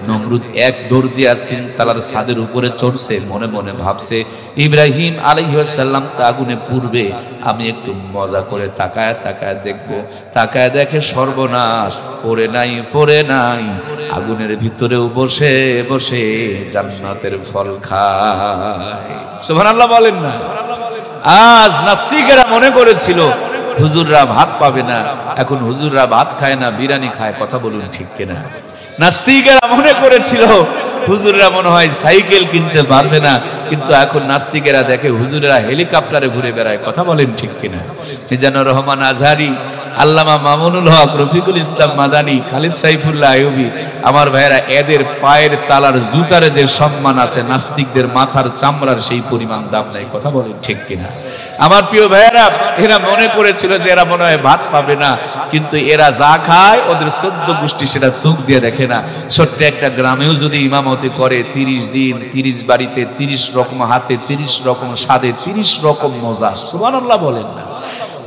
নমরুদ এক দৌড় দিয়া 3 তালার ছাদের উপরে চড়ছে, মনে মনে ভাবছে, ইব্রাহিম আলাইহিস সালাম তা আগুনে পুড়বে, আমি একটু মজা করে তাকায় তাকায় দেখব। তাকায় দেখে সর্বনাশ, পড়ে নাই পড়ে নাই, আগুনের ভিতরেও বসে বসে জান্নাতের ফল খায়। সুবহানাল্লাহ বলেন না। আজ নাস্তিকেরা মনে করেছিল হুজুররা ভাত পাবে না, এখন হুজুররা ভাত খায় না, বিরিয়ানি খায়। কথা বলুন ঠিক কিনা? নাস্তিকেরা মনে করেছিল হুজুররা মনে হয় সাইকেল কিনতে পারবে না, কিন্তু এখন নাস্তিকেরা দেখে হুজুরেরা হেলিকপ্টারে ঘুরে বেড়ায়। কথা বলেন ঠিক কিনা? মিজানুর রহমান আজহারি, আল্লামা মামুনুল হক, রফিকুল ইসলাম মাদানী, খালিদ সাইফুল্লাহ আইয়ুবী, আমার ভাইয়েরা, এদের পায়ের তালার জুতারে যে সম্মান আছে, নাস্তিকদের মাথার চামড়ার সেই পরিমাণ দাম নাই। কথা বলেন ঠিক কিনা? আমার প্রিয় ভাইয়েরা, এরা মনে করেছিল যে এরা মনে হয় ভাত পাবে না, কিন্তু এরা যা খায় ওদের 14 গোষ্ঠী সেটা চোখ দিয়ে দেখে না। ছোট্ট একটা গ্রামেও যদি ইমামতি করে, 30 দিন 30 বাড়িতে 30 রকম হাতে, 30 রকম স্বাদে, 30 রকম মজা। সুবহানাল্লাহ বলেন না।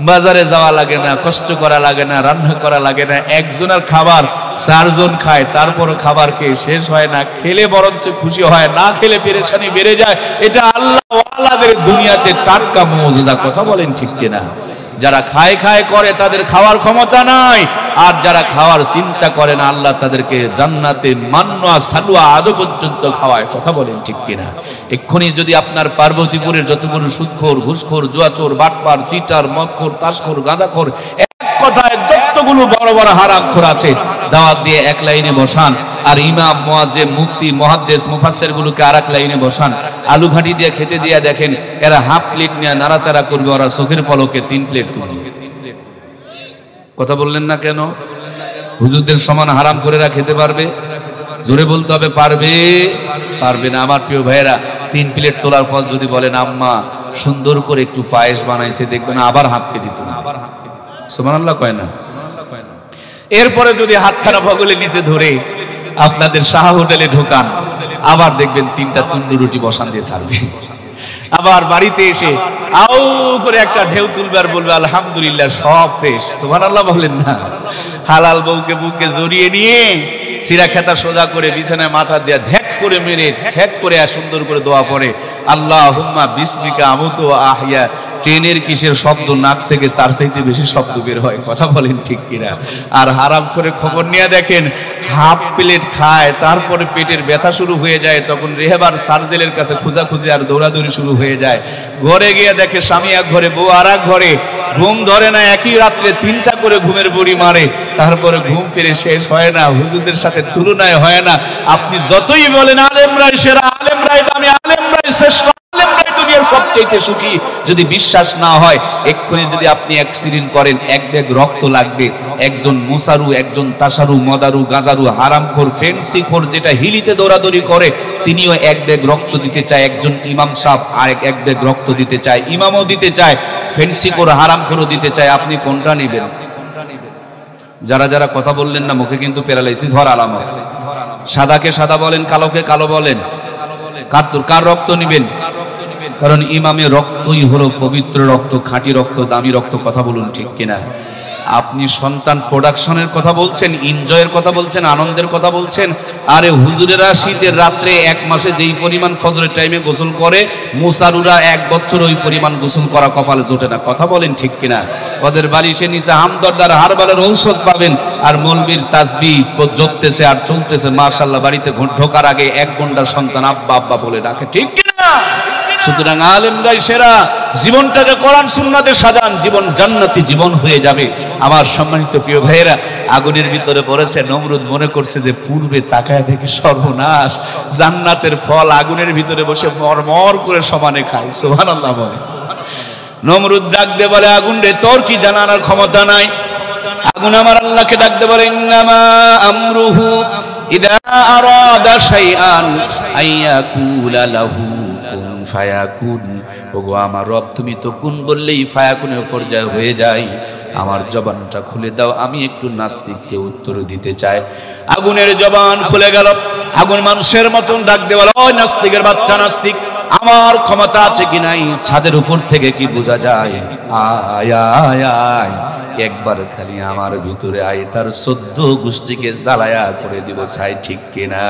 বাজারে যাওয়া লাগে না, কষ্ট করা লাগে না, রান্না করা লাগে না। একজনের খাবার 4 জন খায়, তারপরও খাবার খেয়ে শেষ হয় না। খেলে বরঞ্চ খুশি হয়, না খেলে পেরেশানি বেড়ে যায়। এটা আল্লাহ ওয়ালাদের দুনিয়াতে টাটকা মুজিজা। কথা বলেন ঠিক কিনা? যারা খায় খায় করে তাদের খাওয়ার ক্ষমতা নাই, আর যারা খাওয়ার চিন্তা করে না আল্লাহ তাদেরকে জান্নাতে মান্না সালওয়া আজও পর্যন্ত খাওয়ায়। কথা বলেন ঠিক কিনা? এক্ষুনি যদি আপনার পার্বতীপুরের যতগুলো সুদখোর, ঘুষখোর, জুয়াচোর, বাটপার, চিটার, মদখোর, তাসখোর, গাঁজাখোর, এক কথায় যতগুলো বড় বড় হারামখোর আছে, দাওয়াত দিয়ে এক লাইনে বসান, আর ইমাম, মুয়াজ্জিন, মুফতি, মুহাদ্দিস, মুফাসসির গুলোকে আরেক লাইনে বসান। আলু ঘাটি দিয়ে খেতে দিয়ে দেখেন, এরা হাফ প্লেট নিয়ে নাড়াচাড়া করবে, ওরা চোখের পলকে 3 প্লেট তুলবে। কথা বললেন না কেন? হুজুরদের সমান হারাম করে খেতে পারবে? জোরে বলতে হবে, পারবে? পারবে না। আমার প্রিয় ভাইয়েরা, 3 প্লেট তোলার পর যদি বলেন আম্মা সুন্দর করে একটু পায়েস বানাইছে, দেখবেন আবার হাফ কেজি তুলে। সুবহানাল্লাহ কয় না? এরপরে যদি হাতখানা বগলে নিচে ধরে আপনাদের শাহ হোটেলে ঢোকান, আবার দেখবেন 3টা তন্দুর রুটি বসান দিয়ে ছাড়বে। আবার বাড়িতে এসে আউ করে একটা ঢেউ তুলবে আর বলবে আলহামদুলিল্লাহ সব ফ্রেশ। সুবহানাল্লাহ বলেন না? হালাল বউকে বুকে জড়িয়ে নিয়ে সিরা খেতা সোজা করে বিছানায় মাথা দিয়ে ধ্যাক করে মেরে ঠেক করে সুন্দর করে দোয়া পড়ে, আল্লাহুম্মা বিসমিকা আমুতু ওয়া আহইয়া ট্রেনের কিসের শব্দ নাক থেকে তার চাইতে বেশি শব্দ বের হয়, কথা বলেন ঠিক কিনা? আর হারাম করে খবর নিয়ে দেখেন, হাফ প্লেট খায় তারপরে পেটের ব্যথা শুরু হয়ে যায়, তখন রেহেবার সার্জেলের কাছে খোঁজাখুঁজি আর দৌড়াদৌড়ি শুরু হয়ে যায়। ঘরে গিয়ে দেখে স্বামী এক ঘরে, বউ আর এক ঘরে, ঘুম ধরে না, একই রাত্রে 3টা করে ঘুমের বড়ি মারে, তারপরে ঘুম ফিরে শেষ হয় না, হুজুরদের সাথে তুলনায় হয় না। আপনি যতই বলেন আলেমরাই সেরা, আলেমরাই দামি, আলেমরাই শ্রেষ্ঠ, আলেমরাই দুনিয়ার সবচাইতে সুখী, যদি বিশ্বাস না হয়, এক্ষুনি যদি আপনি অ্যাক্সিডেন্ট করেন, এক ব্যাগ রক্ত লাগবে। একজন মুসারু, একজন তাসারু, মদারু, গাজারু, হারামখোর, ফেন্সিখোর, যেটা হিলিতে দৌড়াদৌড়ি করে, তিনিও এক ব্যাগ রক্ত দিতে চায়। একজন ইমাম সাহেব আর এক ব্যাগ রক্ত দিতে চায়, ইমামও দিতে চায়, ফেন্সিখোর, হারামখোরও দিতে চায়। আপনি কোনটা নেবেন? যারা যারা কথা বললেন না, মুখে কিন্তু প্যারালাইসিস হওয়ার আলামত। সাদাকে সাদা বলেন, কালোকে কালো বলেন, কার রক্ত নেবেন? কারণ ইমামের রক্তই হলো পবিত্র রক্ত, খাঁটি রক্ত, দামি রক্ত, কথা বলুন ঠিক কিনা? আপনি সন্তান প্রোডাকশনের কথা বলছেন, এনজয়ের কথা বলছেন, আনন্দের কথা বলছেন। আরে হুজুরেরা শীতের রাত্রে 1 মাসে যেই পরিমাণ ফজরের টাইমে গোসল করে, মুসারুরা 1 বছর ওই পরিমাণ গোসল করা কপালে জোটে না, কথা বলেন ঠিক কিনা? ওদের বালিশে নিচে হামদর্দার হারবালের ঔষধ পাবেন, আর মৌলবীর তাসবিহ জপতেছে আর চলতেছে, মাশাআল্লাহ। বাড়িতে ঢোকার আগে 1 ঘন্টার সন্তান আব্বা আব্বা বলে ডাকে, ঠিক কিনা? সুতরাং আলেমরাই সেরা। জীবনটাকে কোরআন সুন্নাতে সাজান, জীবন জান্নাতি জীবন হয়ে যাবে। আমার সম্মানিত প্রিয় ভাইয়েরা, আগুনের ভিতরে পড়েছে, নমরুদ মনে করছে যে পূর্বে তাকায় দেখে সর্বনাশ, জান্নাতের ফল আগুনের ভিতরে বসে মরমর করে সমানে খায়। সুবহানাল্লাহ বলে। নমরুদ ডাক দিয়ে বলে, আগুন রে, তোর কি জানার ক্ষমতা নাই? আগুন আমার আল্লাহকে ডাক দিয়ে বলে, ইন্নামা আমরুহু ইদা আরাদা শাইআন আইয়াকুলা লাহু ফায়াকুন। ওগো আমার রব, তুমি তো কুন বললেই ফায়াকুনের পর্যায়ে হয়ে যায়। আমার জবানটা খুলে দাও, আমি একটু নাস্তিককে উত্তর দিতে চাই। আগুনের জবান খুলে গেল। আগুন মানুষের মতন ডাক দিয়ে বলে, ওই নাস্তিকের বাচ্চা নাস্তিক, আমার ক্ষমতা আছে কি নাই ছাদের উপর থেকে কি বোঝা যায়? আয় আয় আয়, একবার খালি আমার ভিতরে আয়, তার 14 গোষ্ঠীকে জ্বালায়া করে দিব ছাই, ঠিক কিনা?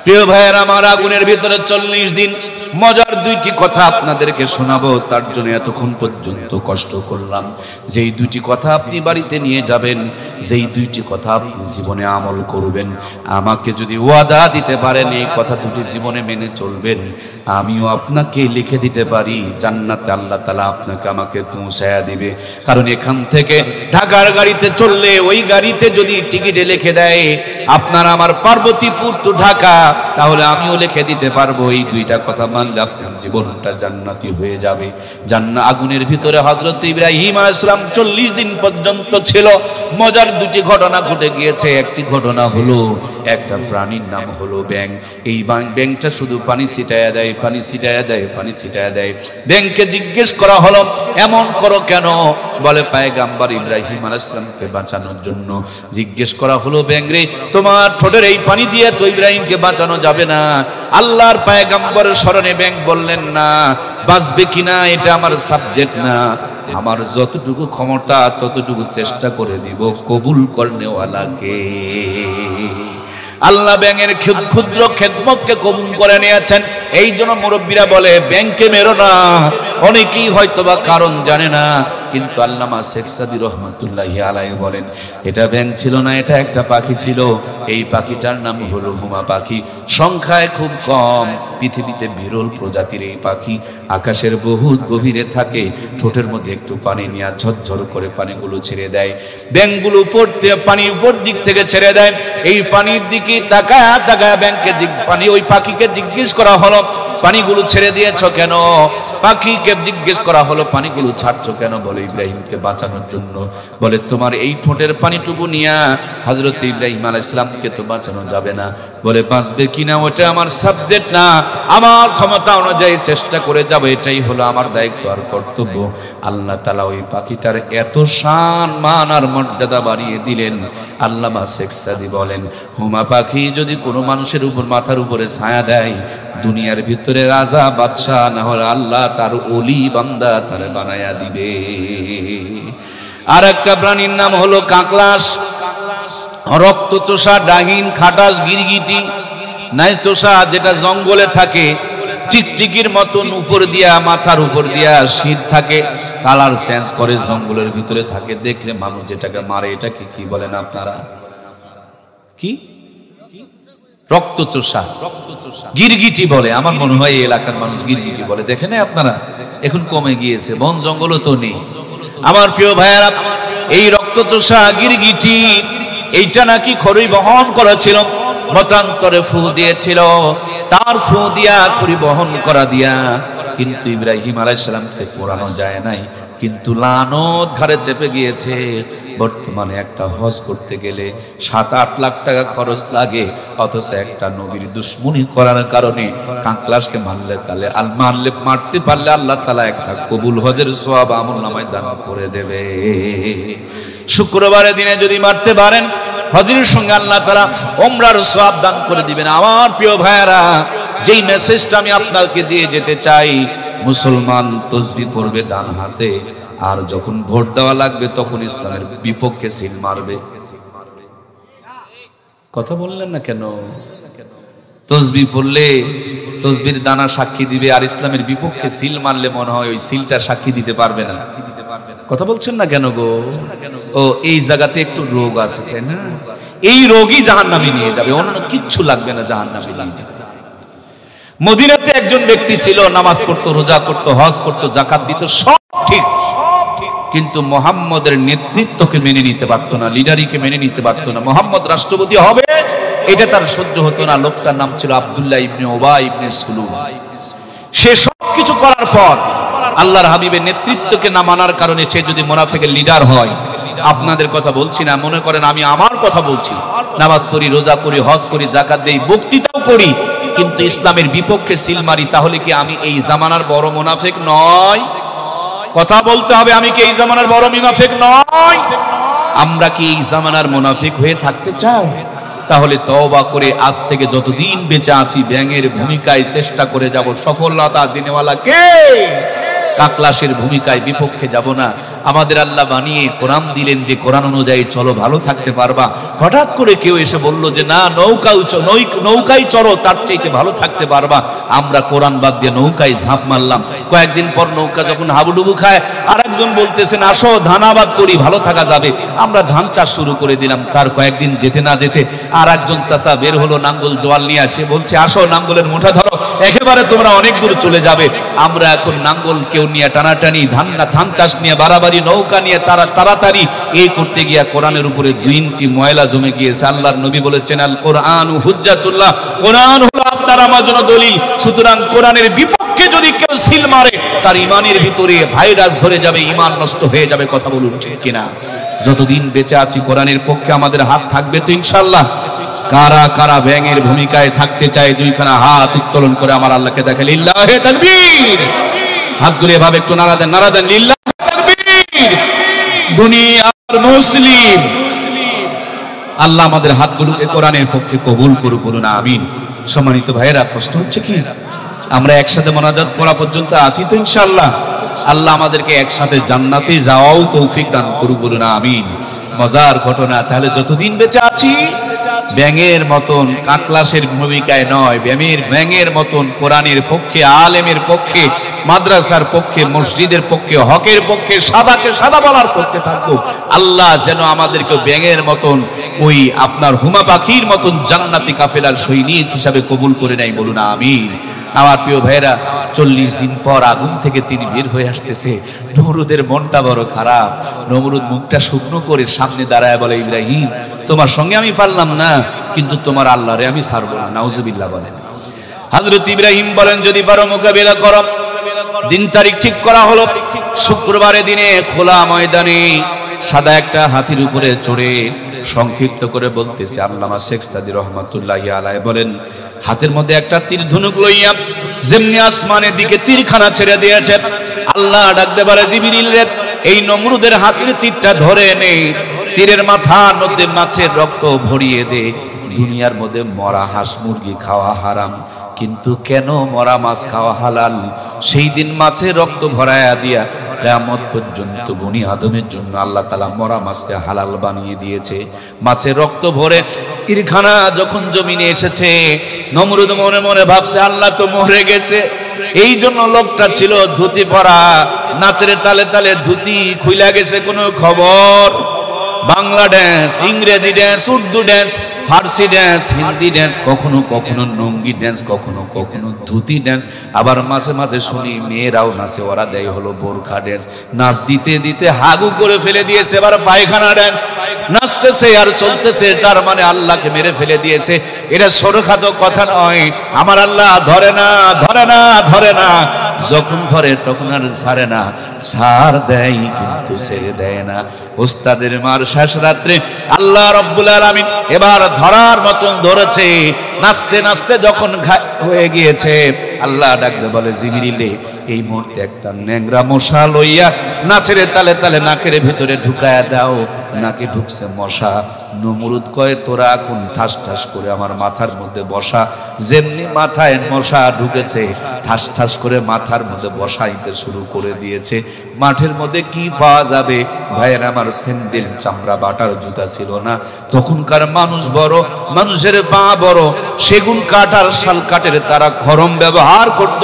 প্রিয় ভাইয়ের আমার, আগুনের ভিতরে 40 দিন। মজার 2টি কথা আপনাদেরকে শোনাবো, তার জন্য এতক্ষণ পর্যন্ত কষ্ট করলাম। যেই 2টি কথা আপনি বাড়িতে নিয়ে যাবেন, যেই 2টি কথা আপনি জীবনে আমল করবেন, আমাকে যদি ওয়াদা দিতে পারেন এই কথা 2টি জীবনে মেনে চলবেন, আমিও আপনাকে লিখে দিতে পারি জান্নাতে আল্লাহ তাআলা আপনাকে আমাকে পৌঁছায়া দিবে। কারণ এখান থেকে ঢাকার গাড়িতে চললে, ওই গাড়িতে যদি টিকিটে লিখে দেয় আপনার আমার পার্বতীপুর টু ঢাকা, তাহলে আমিও লিখে দিতে পারবো। এই 2টা কথা মানলে আপনার জীবনটা জান্নাতি হয়ে যাবে। আগুনের ভিতরে হযরত ইব্রাহিম আলাইহিস সালাম 40 দিন পর্যন্ত ছিল। মজার 2টি ঘটনা ঘটে গিয়েছে। একটি ঘটনা হলো, একটা প্রাণীর নাম হলো ব্যাঙ। এই ব্যাঙটা শুধু পানি ছিটায়া দেয়, পানি ছিটায়া দেয়, পানি ছিটায়া দেয়। ব্যাঙকে জিজ্ঞেস করা হলো, এমন করো কেন? বলে, পয়গম্বর ইব্রাহিম আলাইহিস সালামকে বাঁচানোর জন্য। জিজ্ঞেস করা হলো, ব্যাঙ রে, তোমার ঠোঁটের এই পানি দিয়ে তো ইব্রাহিমকে বাঁচানো যাবে না। আল্লাহর পয়গম্বরের স্মরণে ব্যাঙ বললেন, না, বাঁচবে কিনা এটা আমার সাবজেক্ট না, আমার যতটুকু ক্ষমতা ততটুকু চেষ্টা করে দিব কবুল করনেওয়ালাকে। আল্লাহ ব্যাঙের ক্ষুদ্র খেদমতকে কবুল করে নিয়েছেন। এই জন্য মুরব্বীরা বলে, ব্যাঙকে মেরো না। অনেকেই হয়তোবা কারণ জানে না, কিন্তু আল্লামা শেখ সাদী রহমাতুল্লাহি আলাইহি বলেন, এটা ব্যাঙ ছিল না, এটা একটা পাখি ছিল। এই পাখিটার নাম হলো হুমা পাখি। সংখ্যায় খুব কম, পৃথিবীতে বিরল প্রজাতির এই পাখি। আকাশের বহুত গভীরে থাকে, ঠোঁটের মধ্যে একটু পানি নিয়ে ঝরঝর করে পানিগুলো ছেড়ে দেয়। ব্যাঙগুলো পানি উপর দিক থেকে ছেড়ে দেয়। এই পানির দিকে তাকায় তাকায় ব্যাঙকে ওই পাখিকে জিজ্ঞেস করা হলো, পানিগুলো ছেড়ে দিয়েছ কেন? পাখিকে জিজ্ঞেস করা হলো, পানিগুলো ছাড়ছো কেন? বলে, ইব্রাহিমকে বাঁচানোর জন্য। বলে, তোমার এই ঠোঁটের পানিটুকু নিয়ে হযরত ইব্রাহিম আলাইহিস সালামকে তো বাঁচানো যাবে না। বলে, বাঁচবে কিনা ওটা আমার সাবজেক্ট না, আমার ক্ষমতা অনুযায়ী চেষ্টা করে যাব, এটাই হলো আমার দায়িত্ব আর কর্তব্য। আল্লাহ তাআলা ওই পাখিটার এত শান মান আর মর্যাদা বাড়িয়ে দিলেন। আল্লামা শেখ সাদী বলেন, হুমা পাখি যদি কোনো মানুষের উপর, মাথার উপরে ছায়া দেয়, দুনিয়ার ভিতরে রাজা বাদশাহ না হলে আল্লাহ তার ওলি বান্দা তারে বানায়া দিবে। আর একটা প্রাণীর নাম হলো কাকলাস। রক্তচোষা, ডাহিন, খাটাস, গিরগিটি, নাইচোষা, যেটা জঙ্গলে থাকে, টিকটিকির মতন উপর দিয়া, মাথার উপর দিয়া শির থাকে, কালার চেঞ্জ করে, জঙ্গলের ভিতরে থাকে। দেখলে মানুষ যেটাকে মারে এটাকে কি বলেন আপনারা? কি রক্তচোষা, গিরগিটি বলে। আমার মনে হয় এই এলাকার মানুষ গিরগিটি বলে। দেখেন আপনারা, এখন কমে গিয়েছে, বন জঙ্গলও তো নেই। আমার প্রিয় ভাইয়েরা, এই রক্তচোষা গিরগিটি এইটা নাকি খড়ি বহন করেছিল, মতান্তরে ফু দিয়েছিল, তার ফু দিয়া খড়ি বহন করা দিয়া। কিন্তু ইব্রাহিম আলাইহিস সালামকে পোড়ানো যায় নাই, কিন্তু লানত ঘাড়ে চেপে গিয়েছে। বর্তমানে একটা হজ করতে গেলে 7-8 লাখ টাকা খরচ লাগে, অথচ একটা নবীর দুশ্মনী করার কারণে কাকলাসকে মারতে পারলে আল্লাহ তাআলা একটা কবুল হজের সওয়াব আমলনামায় দান করে দেবে। শুক্রবারের দিনে যদি মারতে পারেন, হজের সঙ্গে আল্লাহ তাআলা উমরার সওয়াব দান করে দিবেন। আমার প্রিয় ভাইয়েরা, যেই মেসেজটা আমি আপনাকে দিয়ে যেতে চাই, মুসলমান তাসবিহ পড়বে ডান হাতে, আর যখন ভোট দেওয়া লাগবে তখন ইসলামের বিপক্ষে সিল মারবে। কথা বললেন না কেন? তাসবিহ পড়লে তাসবির দানা সাক্ষী দিবে, আর ইসলামের বিপক্ষে সিল মারলে মনে হয় ওই সিলটা সাক্ষী দিতে পারবে না। কথা বলছেন না কেন গো? ও, এই জায়গাতে একটু রোগ আছে, তাই না? এই রোগই জাহান্নামে নিয়ে যাবে, অন্য কিচ্ছু লাগবে না জাহান্নামে নিয়ে যাবে। মদিনাতে একজন ব্যক্তি ছিল, নামাজ পড়তো, রোজা করতো, হজ করতো, যাকাত দিত, সব ঠিক, কিন্তু মুহাম্মদের নেতৃত্বকে মেনে নিতে পারতো না, লিডারিকে মেনে নিতে পারতো না। মুহাম্মদ রাষ্ট্রপতি হবে এটা তার সহ্য হতো না। লোকটার নাম ছিল আব্দুল্লাহ ইবনে উবাই ইবনে সুলুল। সে সবকিছু করার পর আল্লাহর হাবিবের নেতৃত্বকে না মানার কারণে সে যদি মুনাফিকের লিডার হয়, আপনাদের কথা বলছি না, মনে করেন আমি আমার কথা বলছি, নামাজ পড়ি, রোজা করি, হজ করি, যাকাত দেই, বক্তৃতাও করি, কিন্তু ইসলামের বিপক্ষে সিল মারি, তাহলে কি আমি এই জামানার বড় মুনাফিক নয়? কথা বলতে হবে, আমি কি এই জামানার বড় মুনাফিক নয়? আমরা কি এই জামানার মুনাফিক হয়ে থাকতে চাই? তাহলে তওবা করে আজ থেকে যতদিন বেঁচে আছি ব্যাঙের ভূমিকায় চেষ্টা করে যাব, সফলতা দিনেওয়ালা কে, কাকলাসের ভূমিকায় বিপক্ষে যাব না। আমাদের আল্লাহ বানিয়ে কোরআন দিলেন যে কোরআন অনুযায়ী চলো, ভালো থাকতে পারবা। হঠাৎ করে কেউ এসে বলল যে না, নৌকায় চড়ো, তার চাইতে ভালো থাকতে পারবা। আমরা কোরআন বাদ দিয়ে নৌকায় ঝাঁপ মারলাম। কয়েকদিন পর নৌকা যখন হাবুডুবু খায়, আর একজন বলতেছেন আসো ধান আবাদ করি, ভালো থাকা যাবে। আমরা ধান চাষ শুরু করে দিলাম। তার কয়েকদিন যেতে না যেতে আর একজন চাচা বের হলো নাঙ্গল জোয়াল নিয়ে, আসে বলছে আসো নাঙ্গলের মুঠা ধরো, একেবারে তোমরা অনেক দূর চলে যাবে। আমরা এখন নাঙ্গল কেউ নিয়ে টানাটানি, ধান চাষ নিয়ে বাড়াবাড়ি, নৌকা নিয়ে তাড়াতাড়ি এই করতে গিয়া কোরআনের উপরে 2 ইঞ্চি ময়লা জমে গিয়েছে। আল্লাহর নবী বলেছেন আল কোরআনু হুজ্জাতুল্লাহ, কোরআন হলো আপনার আমার জন্য দলিল। সুতরাং কোরআনের বিপক্ষে যদি কেউ সিল মারে, তার ইমানের ভিতরে ভাইরাস ধরে যাবে, ইমান নষ্ট হয়ে যাবে। কথা বলুন ঠিক কিনা? যতদিন বেঁচে আছি কোরআনের পক্ষে আমাদের হাত থাকবে তো ইনশাআল্লাহ। কারা কারা ব্যাঙের ভূমিকায় থাকতে চায়, 2খানা হাত উত্তোলন করে আমার আল্লাহকে দেখে লিল্লাহে তাকবীর। হাতগুলো এভাবে একটু নাড়া দেন, নাড়া দেন, লিল্লাহে তাকবীর। দুনিয়ার মুসলিম, আল্লাহ আমাদের হাতগুলোকে কোরআনের পক্ষে কবুল করুক, বলুন আমিন। সম্মানিত ভাইয়েরা, কষ্ট হচ্ছে কি? আমরা একসাথে মোনাজাত করা পর্যন্ত আছি তো ইনশাআল্লাহ? আল্লাহ আমাদেরকে একসাথে জান্নাতে যাওয়াও তৌফিক দান করুক, বলুন আমিন। মজার ঘটনা, তাহলে যতদিন বেঁচে আছি ব্যাঙের মতন কাকলাসের ভূমিকায় নয়, ব্যাঙের মতন কোরআনের পক্ষে, আলেমের পক্ষে, মাদ্রাসার পক্ষে, মসজিদের পক্ষে, হকের পক্ষে, সাদাকে সাদা বলার পক্ষে থাকবো। আল্লাহ যেন আমাদেরকে ব্যাঙের মতন, ওই আপনার হুমা পাখির মতন জান্নাতি কাফেলার সৈনিক হিসাবে কবুল করে নেয়, বলুন আমিন। আমার প্রিয় ভাইরা, 40 দিন পর আগুন থেকে তিনি বের হয়ে আসতেছে। নমরুদের মনটা বড় খারাপ। নমরুদ মুখটা শুকনো করে সামনে দাঁড়ায় বলে, ইব্রাহিম তোমার সঙ্গে আমি পারলাম না, কিন্তু তোমার আল্লাহরে আমি ছাড়বো না। নাউজুবিল্লাহ বলেন। হযরত ইব্রাহিম বলেন যদি পারো মোকাবিলা করো। দিন তারিখ ঠিক করা হলো। শুক্রবারের দিনে খোলা ময়দানে সাদা একটা হাতির উপরে চড়ে, সংক্ষিপ্ত করে বলতেছে আল্লামা শেখ সাদী রহমাতুল্লাহি আলাইহি বলেন, হাতের মধ্যে একটা তীর ধনুক লইয়া যেমনি আসমানের দিকে তীরখানা ছেড়ে দিয়েছে, আল্লাহ ডাকতে পারে জিবরিল রে, এই নমরুদের হাতের তীরটা ধরে এনে তীরের মাথার মধ্যে মাছের রক্ত ভরিয়ে দে। দুনিয়ার মধ্যে মরা হাঁস মুরগি খাওয়া হারাম, কিন্তু কেন মরা মাছ খাওয়া হালাল? সেই দিন মাছের রক্ত ভরায়া দিয়া কিয়ামত পর্যন্ত বনি আদমের জন্য আল্লাহ তাআলা মরা মাছকে হালাল বানিয়ে দিয়েছে। মাছের রক্ত ভরে তীরখানা যখন জমিনে এসেছে, নমরুদ মনে মনে ভাবছে আল্লাহ তো মরে গেছে, এই জন্য লোকটা ছিল ধুতি পরা, নাচের তালে তালে ধুতি খুইলা গেছে কোনো খবর। বাংলা ড্যান্স, ইংরেজি ড্যান্স, উর্দু ড্যান্স, ফার্সি ড্যান্স, হিন্দি ড্যান্স, কখনো কখনো নঙ্গি ড্যান্স, কখনো কখনো ধুতি ড্যান্স, আবার মাঝে মাঝে শুনি মেয়েরাও নাচে, ওরা দেয় হলো বোরখা ড্যান্স। নাচ দিতে দিতে হাগু করে ফেলে দিয়েছে, এবার পায়খানা ড্যান্স নাচতেছে আর চলতেছে, তার মানে আল্লাহকে মেরে ফেলে দিয়েছে। এটা ছোটখাটো কথা নয়, আমার আল্লাহ ধরে না, ধরে না, ধরে না, যখন ধরে তখন আর ছাড়ে না, ছাড় দেয় কিন্তু ছেড়ে দেয় না। ওস্তাদের মার শেষ রাত্রে আল্লাহ রব্বুল আলামিন এবার ধরার মতন ধরেছে। নাচতে নাচতে যখন হয়ে গিয়েছে, আল্লাহ ডাকতে বলে, জিবরিলে এই মুহূর্তে একটা ন্যাংরা মশা লইয়া নাচের তালে তালে নাকের ভিতরে ঢুকায়া দাও। নাকে ঢুকছে মশা। নমরুদ কয়, তোরা এখন ঠাস ঠাস করে আমার মাথার মধ্যে বসা। যেমনি মাথায় মশা ঢুকেছে, ঠাস ঠাস করে মাথার মধ্যে বসাইতে শুরু করে দিয়েছে। মাঠের মধ্যে কি পাওয়া যাবে ভাইয়ের আমার? স্যান্ডেল, চামড়া বাটার জুতা ছিল না। তখনকার মানুষ বড়, মানুষের পা বড়, সেগুন কাঠ আর শাল কাঠের তারা খরম ব্যবহার করত।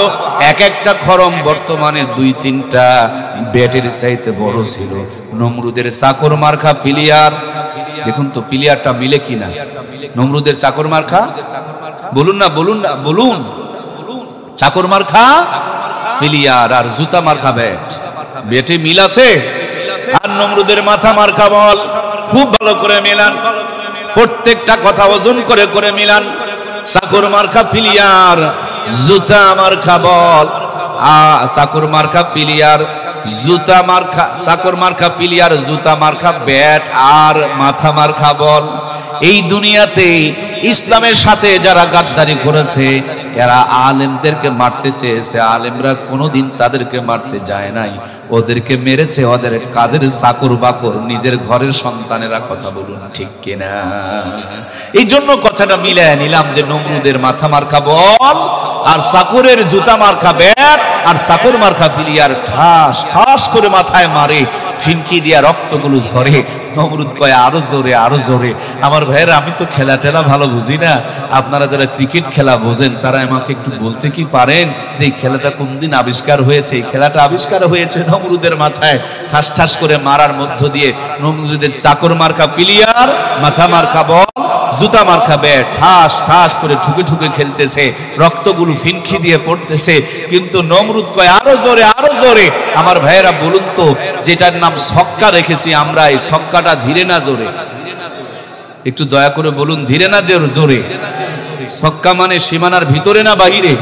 এক একটা খরম বর্তমানে 2-3টা ব্যাটের চাইতে বড় ছিল। নমরুদের চাকর মার্কা পিলিয়ার, দেখুন তো পিলিয়ারটা মিলে কিনা। নমরুদের চাকর মার্কা, বলুন না, বলুন না, বলুন। চাকর মার্কা পিলিয়ার আর জুতা মার্কা ব্যাট, ব্যাটে মিল আছে। আর নমরুদের মাথা মার্কা বল, খুব ভালো করে মিলান, প্রত্যেকটা কথা ওজন করে করে মিলান। চাকর মার্কা পিলিয়ার, জুতা মার্কা বল, চাকর মার্কা পিলিয়ার, জুতা মার্কা, চাকর মার্কা পিলিয়ার, জুতা মার্কা ব্যাট আর মাথা মার্কা বল। এই দুনিয়াতে ইসলামের সাথে যারা গাদ্দারি করেছে, এরা আলেমদেরকে মারতে চেয়েছে, আলেমরা কোনোদিন তাদেরকে মারতে যায় নাই, ওদেরকে মেরেছে ওদের কাজের চাকর বাকর, নিজের ঘরের সন্তানেরা। কথা বলুন ঠিক কিনা? এই জন্য কথাটা মিলাই নিলাম যে নমরুদের মাথা মার্কা বল আর চাকরের জুতা মার্কা ব্যাট আর চাকর মার্কা পিলিয়ার ঠাস ঠাস করে মাথায় মারে, ফিনকি দিয়া রক্তগুলো ঝরে। নমরুদ কয়, আরো জোরে, আরো জোরে। আমার ভাইয়েরা, আমি তো খেলা টেলা ভালো বুঝি না, আপনারা যারা ক্রিকেট খেলা বোঝেন তারা আমাকে একটু বলতে কি পারেন যে এই খেলাটা কোন দিন আবিষ্কার হয়েছে? এই খেলাটা আবিষ্কার হয়েছে নমরুদের মাথায় ঠাস ঠাস করে মারার মধ্য দিয়ে। নমরুদের চাকর মার্কা পিলিয়ার, মাথা মার্কা বল, জুতা মার্কা ব্যাট ঠাস ঠাস করে ঠুকে ঠুকে খেলতেছে, রক্তগুলো ফিনকি দিয়ে পড়তেছে। কিন্তু নমরুদ কয়, আরো জোরে, আরো জোরে। আমার ভাইয়েরা বলুন তো, যেটার নাম ছক্কা রেখেছি আমরা, এই ছক্কাটা ধীরে না জোরে? একটু দয়া করে বলুন, ধীরে না জোরে? ছক্কা মানে সীমানার ভিতরে না বাহিরে?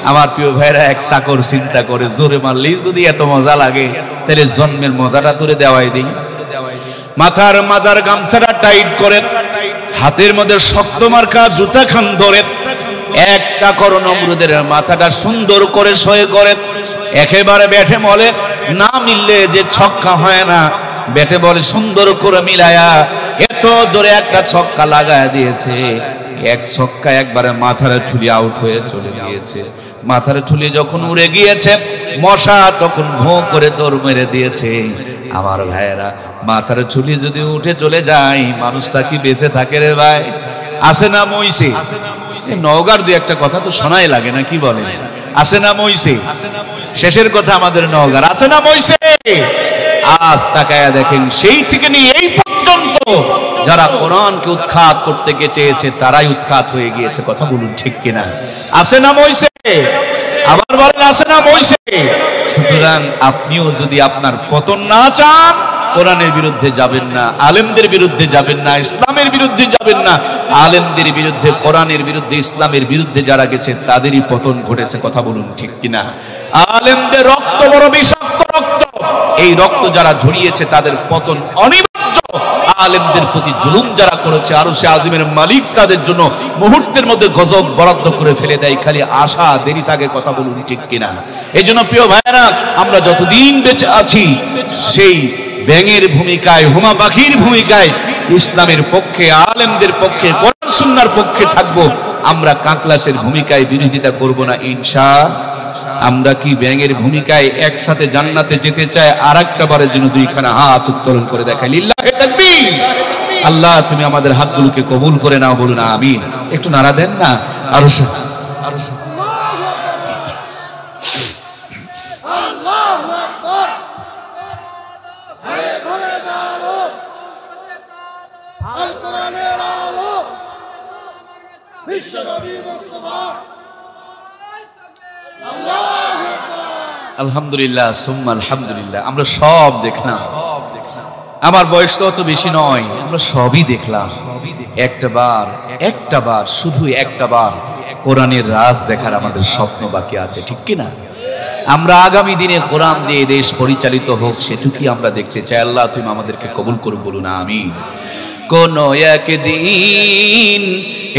আমার প্রিয় ভাইরা, এক চাকর চিন্তা করে, জোরে মারলেই যদি এত মজা লাগে, তাহলে জন্মের মজাটা তুলে দেওয়াই দিই। মাথার মাজার গামছাটা টাইট করে, হাতের মধ্যে শক্ত মার্কা জুতা খান ধরে, এক চাকর নমরুদের মাথাটা সুন্দর করে সয়ে করে একেবারে ব্যাটে বলে, না মিললে যে ছক্কা হয় না, ব্যাটে বলে সুন্দর করে মিলায়া এত জোরে একটা ছক্কা লাগায় দিয়েছে। এক ছক্কা একবারে মাথার ঠুলি আউট হয়ে চলে গিয়েছে। মাথার ঠুলি যখন উড়ে গিয়েছে, মশা তখন ভোঁ করে দৌড় মেরে দিয়েছে। আমার ভাইয়েরা, মাথার ঠুলি যদি উঠে চলে যায়, মানুষটা কি বেঁচে থাকে রে ভাই? আসে না মইছে? নওগাঁর দুই একটা কথা তো শোনাই লাগে না, কি বলেন? আসে না মইছে? শেষের কথা আমাদের নওগাঁর, আসে না মইছে? আজ তাকায়া দেখেন, সেই থেকে নিয়ে এই পর্যন্ত যারা কোরআনকে উৎখাত করতে চেয়েছে তারাই উৎখাত হয়ে গিয়েছে। কথা বলুন ঠিক কিনা? আসে না মইছে? আবার বলেন, আসে না মইছে? সুতরাং আপনিও যদি আপনার পতন না চান, কোরআনের বিরুদ্ধে যাবেন না, আলেমদের বিরুদ্ধে যাবেন না, ইসলামের বিরুদ্ধে যাবেন না। আলেমদের বিরুদ্ধে, কোরআনের বিরুদ্ধে, ইসলামের বিরুদ্ধে যারা গেছে তাদেরই পতন ঘটেছে। কথা বলুন ঠিক কিনা? আলেমদের রক্ত বড় বিষাক্ত রক্ত, এই রক্ত যারা ঝরিয়েছে তাদের পতন অনিবার্য। আলেমদের প্রতি জুলুম যারা করেছে, আরশে আজিমের মালিক তাদের জন্য মুহূর্তের মধ্যে গজব বরাদ্দ করে ফেলে দেয়, খালি আশা দেরি থাকে। কথা বলুন ঠিক কিনা? এই জন্য প্রিয় ভাইয়েরা, আমরা যতদিন বেঁচে আছি সেই ব্যাঙের ভূমিকায়, হুমা পাখির ভূমিকায় ইসলামের পক্ষে, আলেমদের পক্ষে, কোরআন সুন্নাহর পক্ষে থাকবো। আমরা কাকলাসের ভূমিকায় বিরোধিতা করব না ইনশাআল্লাহ। আমরা কি ব্যাঙের ভূমিকায় একসাথে জান্নাতে যেতে চাই? আর একটা বারের জন্য দুইখানা হাত উত্তোলন করে দেখাই, লিল্লাহি তাকবীর। আল্লাহ তুমি আমাদের হাতগুলোকে কবুল করে নাও, বলুন আমিন। একটু নাড়া দেন না, আরো আলহামদুলিল্লাহ সুম্মা আলহামদুলিল্লাহ। আমরা সব দেখলাম, আমার বয়স তো অত বেশি নয়, আমরা সবই দেখলাম। একটা বার শুধু একটা বার কোরআনের রাজ দেখার আমাদের স্বপ্ন বাকি আছে, ঠিক কিনা? আমরা আগামী দিনে কোরআন দিয়ে দেশ পরিচালিত হোক সেটুকুই আমরা দেখতে চাই। আল্লাহ তুমি আমাদেরকে কবুল করুক, বলুন আমিন। কোন একদিন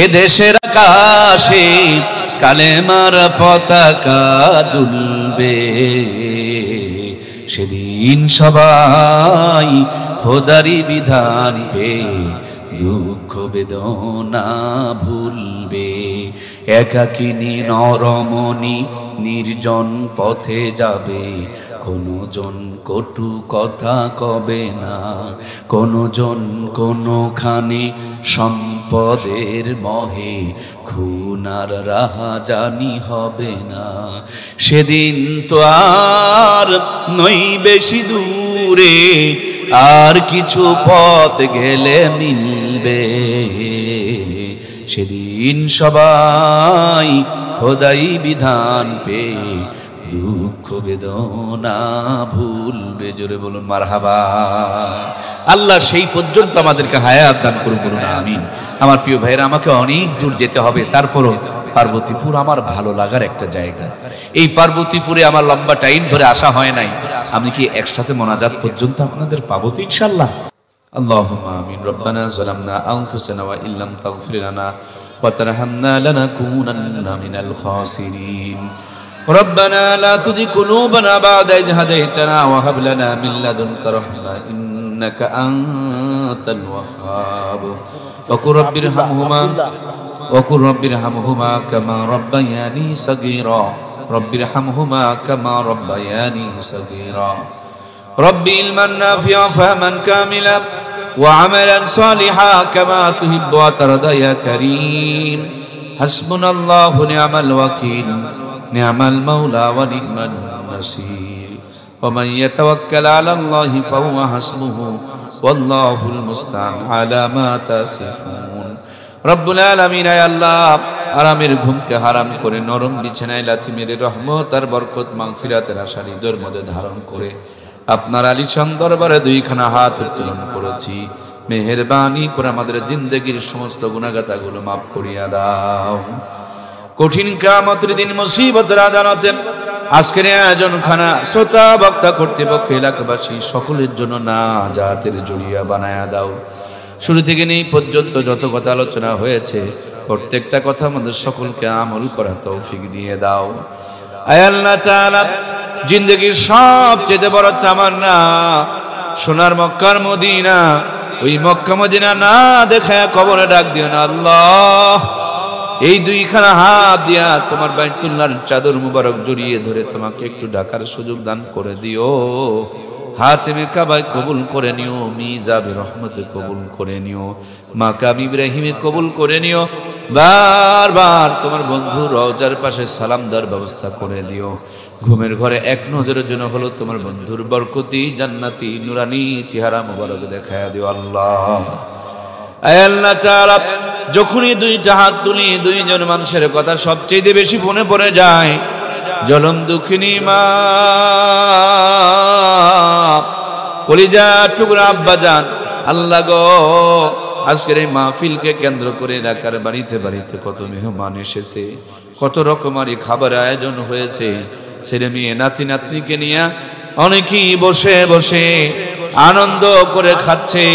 এ দেশের আকাশে কালেমার পতাকা দুলবে, সেদিন সবাই খোদারি বিধান পেয়ে দুঃখ বেদনা ভুলবে। একাকিনী নরমণি নির্জন পথে যাবে, কোনো জন কটু কথা কবে না, কোনো জন কোনোখানে সম্পদের মহে খুনার রাহাজানি হবে না। সেদিন তো আর নই বেশি দূরে, আর কিছু পথ গেলে মিলবে, সেদিন সবাই খোদাই বিধান পেয়ে দুঃখ বেদনা ভুলবে। জোরে বলুন মারহাবা। আল্লাহ সেই পর্যন্ত আমাদেরকে হায়াত দান করুন, বলুন আমিন। আমার প্রিয় ভাইরা, আমাকে অনেক দূর যেতে হবে, তারপরও পার্বতীপুর আমার ভালো লাগার একটা জায়গা। এই পার্বতীপুরে আমার লম্বা টাইম ধরে আসা হয় নাই, আমি কি একসাথে মোনাজাত পর্যন্ত আপনাদের পাবো তো ইনশাআল্লাহ? আল্লাহুম্মা আমিন। রব্বানা যালামনা আনফুসানা ওয়া ইল্লাম তাগফির লানা ওয়া তারহামনা লানাকুনান্না মিনাল খাসিরিন। ربنا لا تزغ قلوبنا بعد إذ هديتنا وهب لنا من لدنك رحمة إنك أنت الوهاب وقل رب ارحمهما كما ربياني صغيرا رب ارحمهما كما ربياني صغيرا رب علما نافعا فهما كاملا وعملا صالحا كما تحب وترضى يا كريم حسبنا الله ونعم الوكيل نعم المولى ونعم النصير ومن يتوكل على الله فهو حسبه والله المستعان على ما تصفون রব্বুল আলামিন। আয় আল্লাহ, আরামের ঘুমকে হারাম করে নরম বিছানায় লাথি মেরে রহমত আর বরকত মাগফিরাতের আশা হৃদয়ের মধ্যে ধারণ করে আপনার আলিশান দরবারে দুইখানা হাত উত্তোলন করেছি। মেহেরবানি করে আমাদের জিন্দেগির সমস্ত গুনাহগাতাগুলো মাফ করিয়া দাও। কঠিন কিয়ামতের দিন মুসিবতের আদালতে আজকের আয়োজন খানা শ্রোতা বক্তা কর্তৃপক্ষ এলাকাবাসী সকলের জন্য নাজাতের জড়িয়া বানায়া দাও। শুরু থেকে নেই পর্যন্ত যত কথা আলোচনা হয়েছে প্রত্যেকটা কথা আমাদের সকলকে আমল করার তৌফিক দিয়ে দাও। আয় আল্লাহ তাআলা, জিন্দেগির সবচেয়ে বড় তামান্না সোনার মক্কার মদিনা, ওই মক্কা মদিনা না দেখায় কবরে ডাক দিও না আল্লাহ। এই দুইখানা হাত দিয়া তোমার বাইতুল্লাহর চাদর মুবারক জড়িয়ে ধরে তোমাকে একটু ডাকার সুযোগ দান করে দিও। হাতেমে কাবায় কবুল করে নিও, মিজাবে রহমতে কবুল করে নিও, মাকাম ইব্রাহিমে কবুল করে নিও। বারবার তোমার বন্ধু রওজার পাশে সালাম দেওয়ার ব্যবস্থা করে দিও। ঘুমের ঘরে এক নজরের জন্য হলো তোমার বন্ধুর বরকতি জান্নাতি নুরানি চেহারা মুবারক দেখায়া দিও আল্লাহ। আয় আল্লাহ তাআলা, যখনই দুইটা হাত তুলি দুইজন মানুষের কথা সবচেয়ে বেশি মনে পড়ে যায়। জলম দুঃখিনী মা, কলিজা টুকরা আব্বাজান, আল্লাহ গো, আজকের এই মাহফিলকে কেন্দ্র করে এলাকার বাড়িতে বাড়িতে কত মেহমান এসেছে, কত রকমারি খাবার আয়োজন হয়েছে। ছেলে মেয়ে নাতি নাতনিকে নিয়ে অনেকেই বসে বসে আনন্দ করে খাচ্ছে।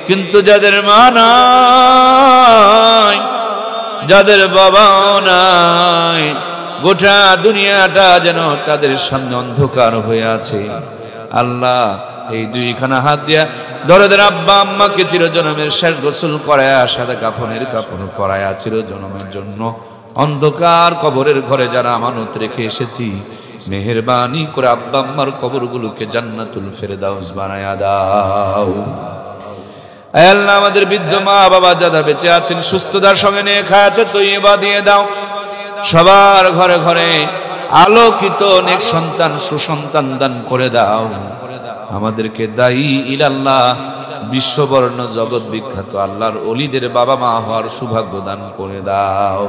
কিন্তু যাদের মা নাই, যাদের বাবা নাই, গোটা দুনিয়াটা যেন তাদের সামনে অন্ধকার হয়ে আছে। আল্লাহ, এই দুইখানা হাত দিয়া দরদের আব্বা আম্মাকে চিরজনমের শেষ গোসল করায়া সাদা কাফনের কাপড় পরায়া চিরজনমের জন্য অন্ধকার কবরের ঘরে যারা আমানত রেখে এসেছি, মেহেরবানি করে আব্বা আম্মার কবরগুলোকে জান্নাতুল ফেরদাউস বানায়া দাও। আয় আল্লাহ, আমাদের বৃদ্ধ মা বাবা যারা বেঁচে আছেন সুস্থতার সঙ্গে নিয়ে খায়াতে তৈয়বা দিয়ে দাও। সবার ঘরে ঘরে আলোকিত নেক সন্তান সুসন্তান দান করে দাও। আমাদেরকে দায়ী ইলাল্লাহ বিশ্ববর্ণ জগৎ বিখ্যাত আল্লাহর ওলিদের বাবা মা হওয়ার সৌভাগ্য দান করে দাও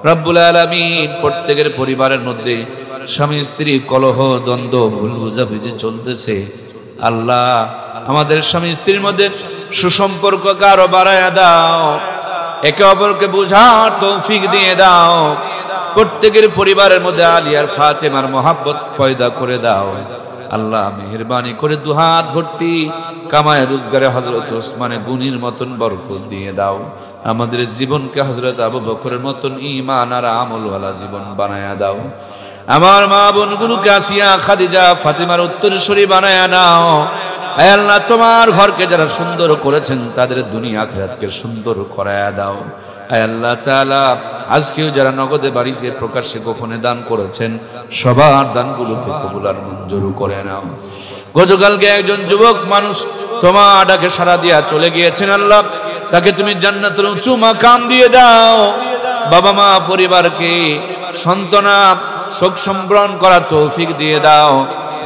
রব্বুল আলামিন। প্রত্যেকের পরিবারের মধ্যে স্বামী স্ত্রী কলহ দ্বন্দ্ব ভুল বুঝাবুঝি চলতেছে, আল্লাহ আমাদের স্বামী স্ত্রীর মধ্যে সুসম্পর্ক আরো বাড়ায়া দাও, একে অপরকে বুঝার তৌফিক দিয়ে দাও। প্রত্যেকের পরিবারের মধ্যে আলিয়ার ফাতেমার মহাব্বত পয়দা করে দাও আল্লাহ। মেহেরবানি করে দুহাত ভর্তি কামায় রোজগারে হযরত ওসমানে গুনির মতন বরকত দিয়ে দাও। আমাদের জীবনকে হযরত আবু বকরের মতন ঈমান আর আমলওয়ালা জীবন বানায়া দাও। আমার মা বোনগুলোকে আসিয়া খাদিজা ফাতেমার উত্তরসূরি বানায়া নাও। আয় আল্লাহ, তোমার ঘরকে যারা সুন্দর করেছেন তাদের দুনিয়া আখিরাতকে সুন্দর করায়া দাও। আয় আল্লাহ তাআলা, আজকেও যারা নগদে বাড়িতে প্রকাশ্যে গোপনে দান করেছেন সবার দানগুলোকে কবুল আর মঞ্জুর করে নাও। গতকালকে একজন যুবক মানুষ তোমার ডাকে সাড়া দিয়া চলে গিয়েছেন আল্লাহ, তাকে তুমি জান্নাতের উঁচু মাকাম দিয়ে দাও। বাবা মা পরিবারকে সান্ত্বনা শোক সম্বরণ করার তৌফিক দিয়ে দাও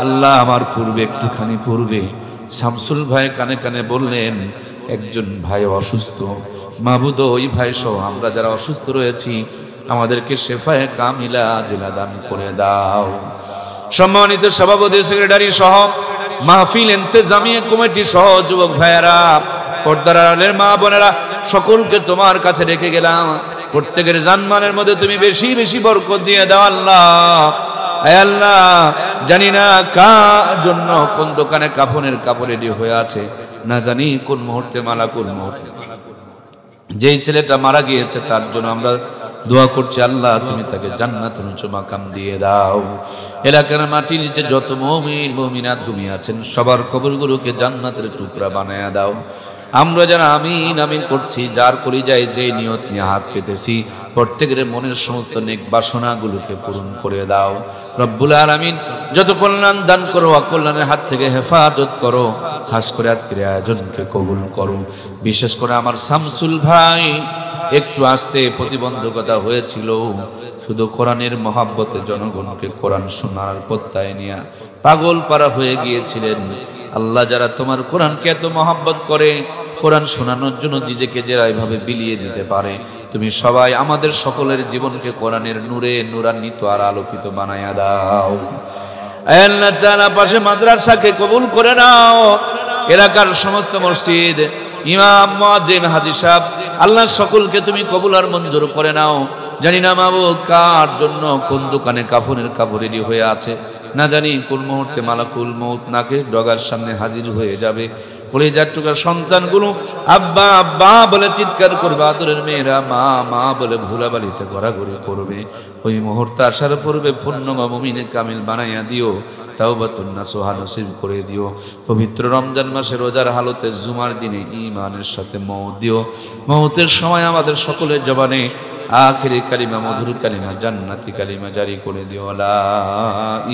আল্লাহ। আমার একটুখানি পূর্বে শামসুল ভাই কানে কানে বললেন একজন ভাই অসুস্থ, মাবুদ ওই ভাই সহ আমরা যারা অসুস্থ রয়েছি আমাদেরকে শেফায়ে কামিলা আজিলা দান করে দাও। সম্মানিত সভাপতি সেক্রেটারি সহ মাহফিল ইন্তেজামিয়া কমিটি সহ যুবক ভাইয়েরা, পর্দার আড়ালের মা বোনেরা, সকলকে তোমার কাছে রেখে গেলাম। প্রত্যেকের জানমালের মধ্যে তুমি বেশি বেশি বরকত দিয়ে দাও আল্লাহ। আয় আল্লাহ, জানি না কার জন্য কোন দোকানে কাফনের কাপড় রেডি হয়ে আছে, না জানি কোন মুহূর্তে মালাকুল মউত যেই ছেলেটা মারা গিয়েছে তার জন্য আমরা দোয়া করছি আল্লাহ, তুমি তাকে জান্নাতের উচ্চ মাকাম দিয়ে দাও। এলাকার মাটির নিচে যত মুমিন মুমিনাত ঘুমিয়ে আছেন সবার কবরগুলোকে জান্নাতের টুকরা বানায়া দাও। আমরা যারা আমিন আমিন করছি, যার করি যায় যে নিয়ত নিয়ে হাত পেতেছি, প্রত্যেকের মনের সমস্ত নেক বাসনাগুলোকে পূরণ করে দাও রব্বুল আলামিন। যত কল্যাণ দান করো, অকল্যাণের হাত থেকে হেফাজত করো। খাস করে আজকের আয়োজনকে কবুল করো। বিশেষ করে আমার শামসুল ভাই একটু আসতে প্রতিবন্ধকতা হয়েছিল, শুধু কোরআনের মহাব্বতে জনগণকে কোরআন শোনার প্রত্যয় নিয়ে পাগল পারা হয়ে গিয়েছিলেন। আল্লাহ, যারা তোমার কোরআনকে এত মহাব্বত করে, কোরআন শোনানোর জন্য নিজেকে যারা এভাবে বিলিয়ে দিতে পারে, তুমি সবাই আমাদের সকলের জীবনকে কোরআনের নূরে নূরান্বিত আর আলোকিত বানায়া দাও। আল্লাহ তাআলা পাশে মাদ্রাসাকে কবুল করে নাও। এলাকার সমস্ত মসজিদ, ইমাম, মুয়াজ্জিন, হাজী সাহেব, আল্লাহ সকলকে তুমি কবুল আর মঞ্জুর করে নাও। জানি না মাবুদ কার জন্য কোন দোকানে কাফনের কাপড় রেডি হয়ে আছে, না জানি কোন মুহূর্তে মালাকুল মউত নাকে ডগার সামনে হাজির হয়ে যাবে। কলিজার টুকরা সন্তানগুলো আব্বা আব্বা বলে চিৎকার করবে, আদরের মেয়েরা মা মা বলে ভুলাবালিতে ঘোরাঘুরি করবে। ওই মুহূর্তে আসার পূর্বে পূর্ণ মুমিনে কামিল বানাইয়া দিও, তাওবাতুন নাসুহা নসিব করে দিও। পবিত্র রমজান মাসে রোজার হালতে জুমার দিনে ঈমানের সাথে মউত দিও। মউতের সময় আমাদের সকলের জবানে আখিরি কালিমা, মধুর কালিমা, জান্নাতি কালিমা জারি করে দিও, লা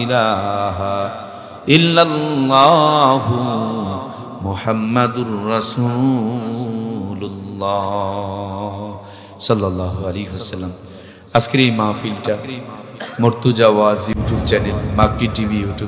ইলাহা ইল্লাল্লাহু মুহাম্মাদুর রাসূলুল্লাহ সাল্লাল্লাহু আলাইহি ওয়াসাল্লাম। আজকের এই মাহফিলটা মর্তুজা ওয়াজ YouTube channel, makki TV YouTube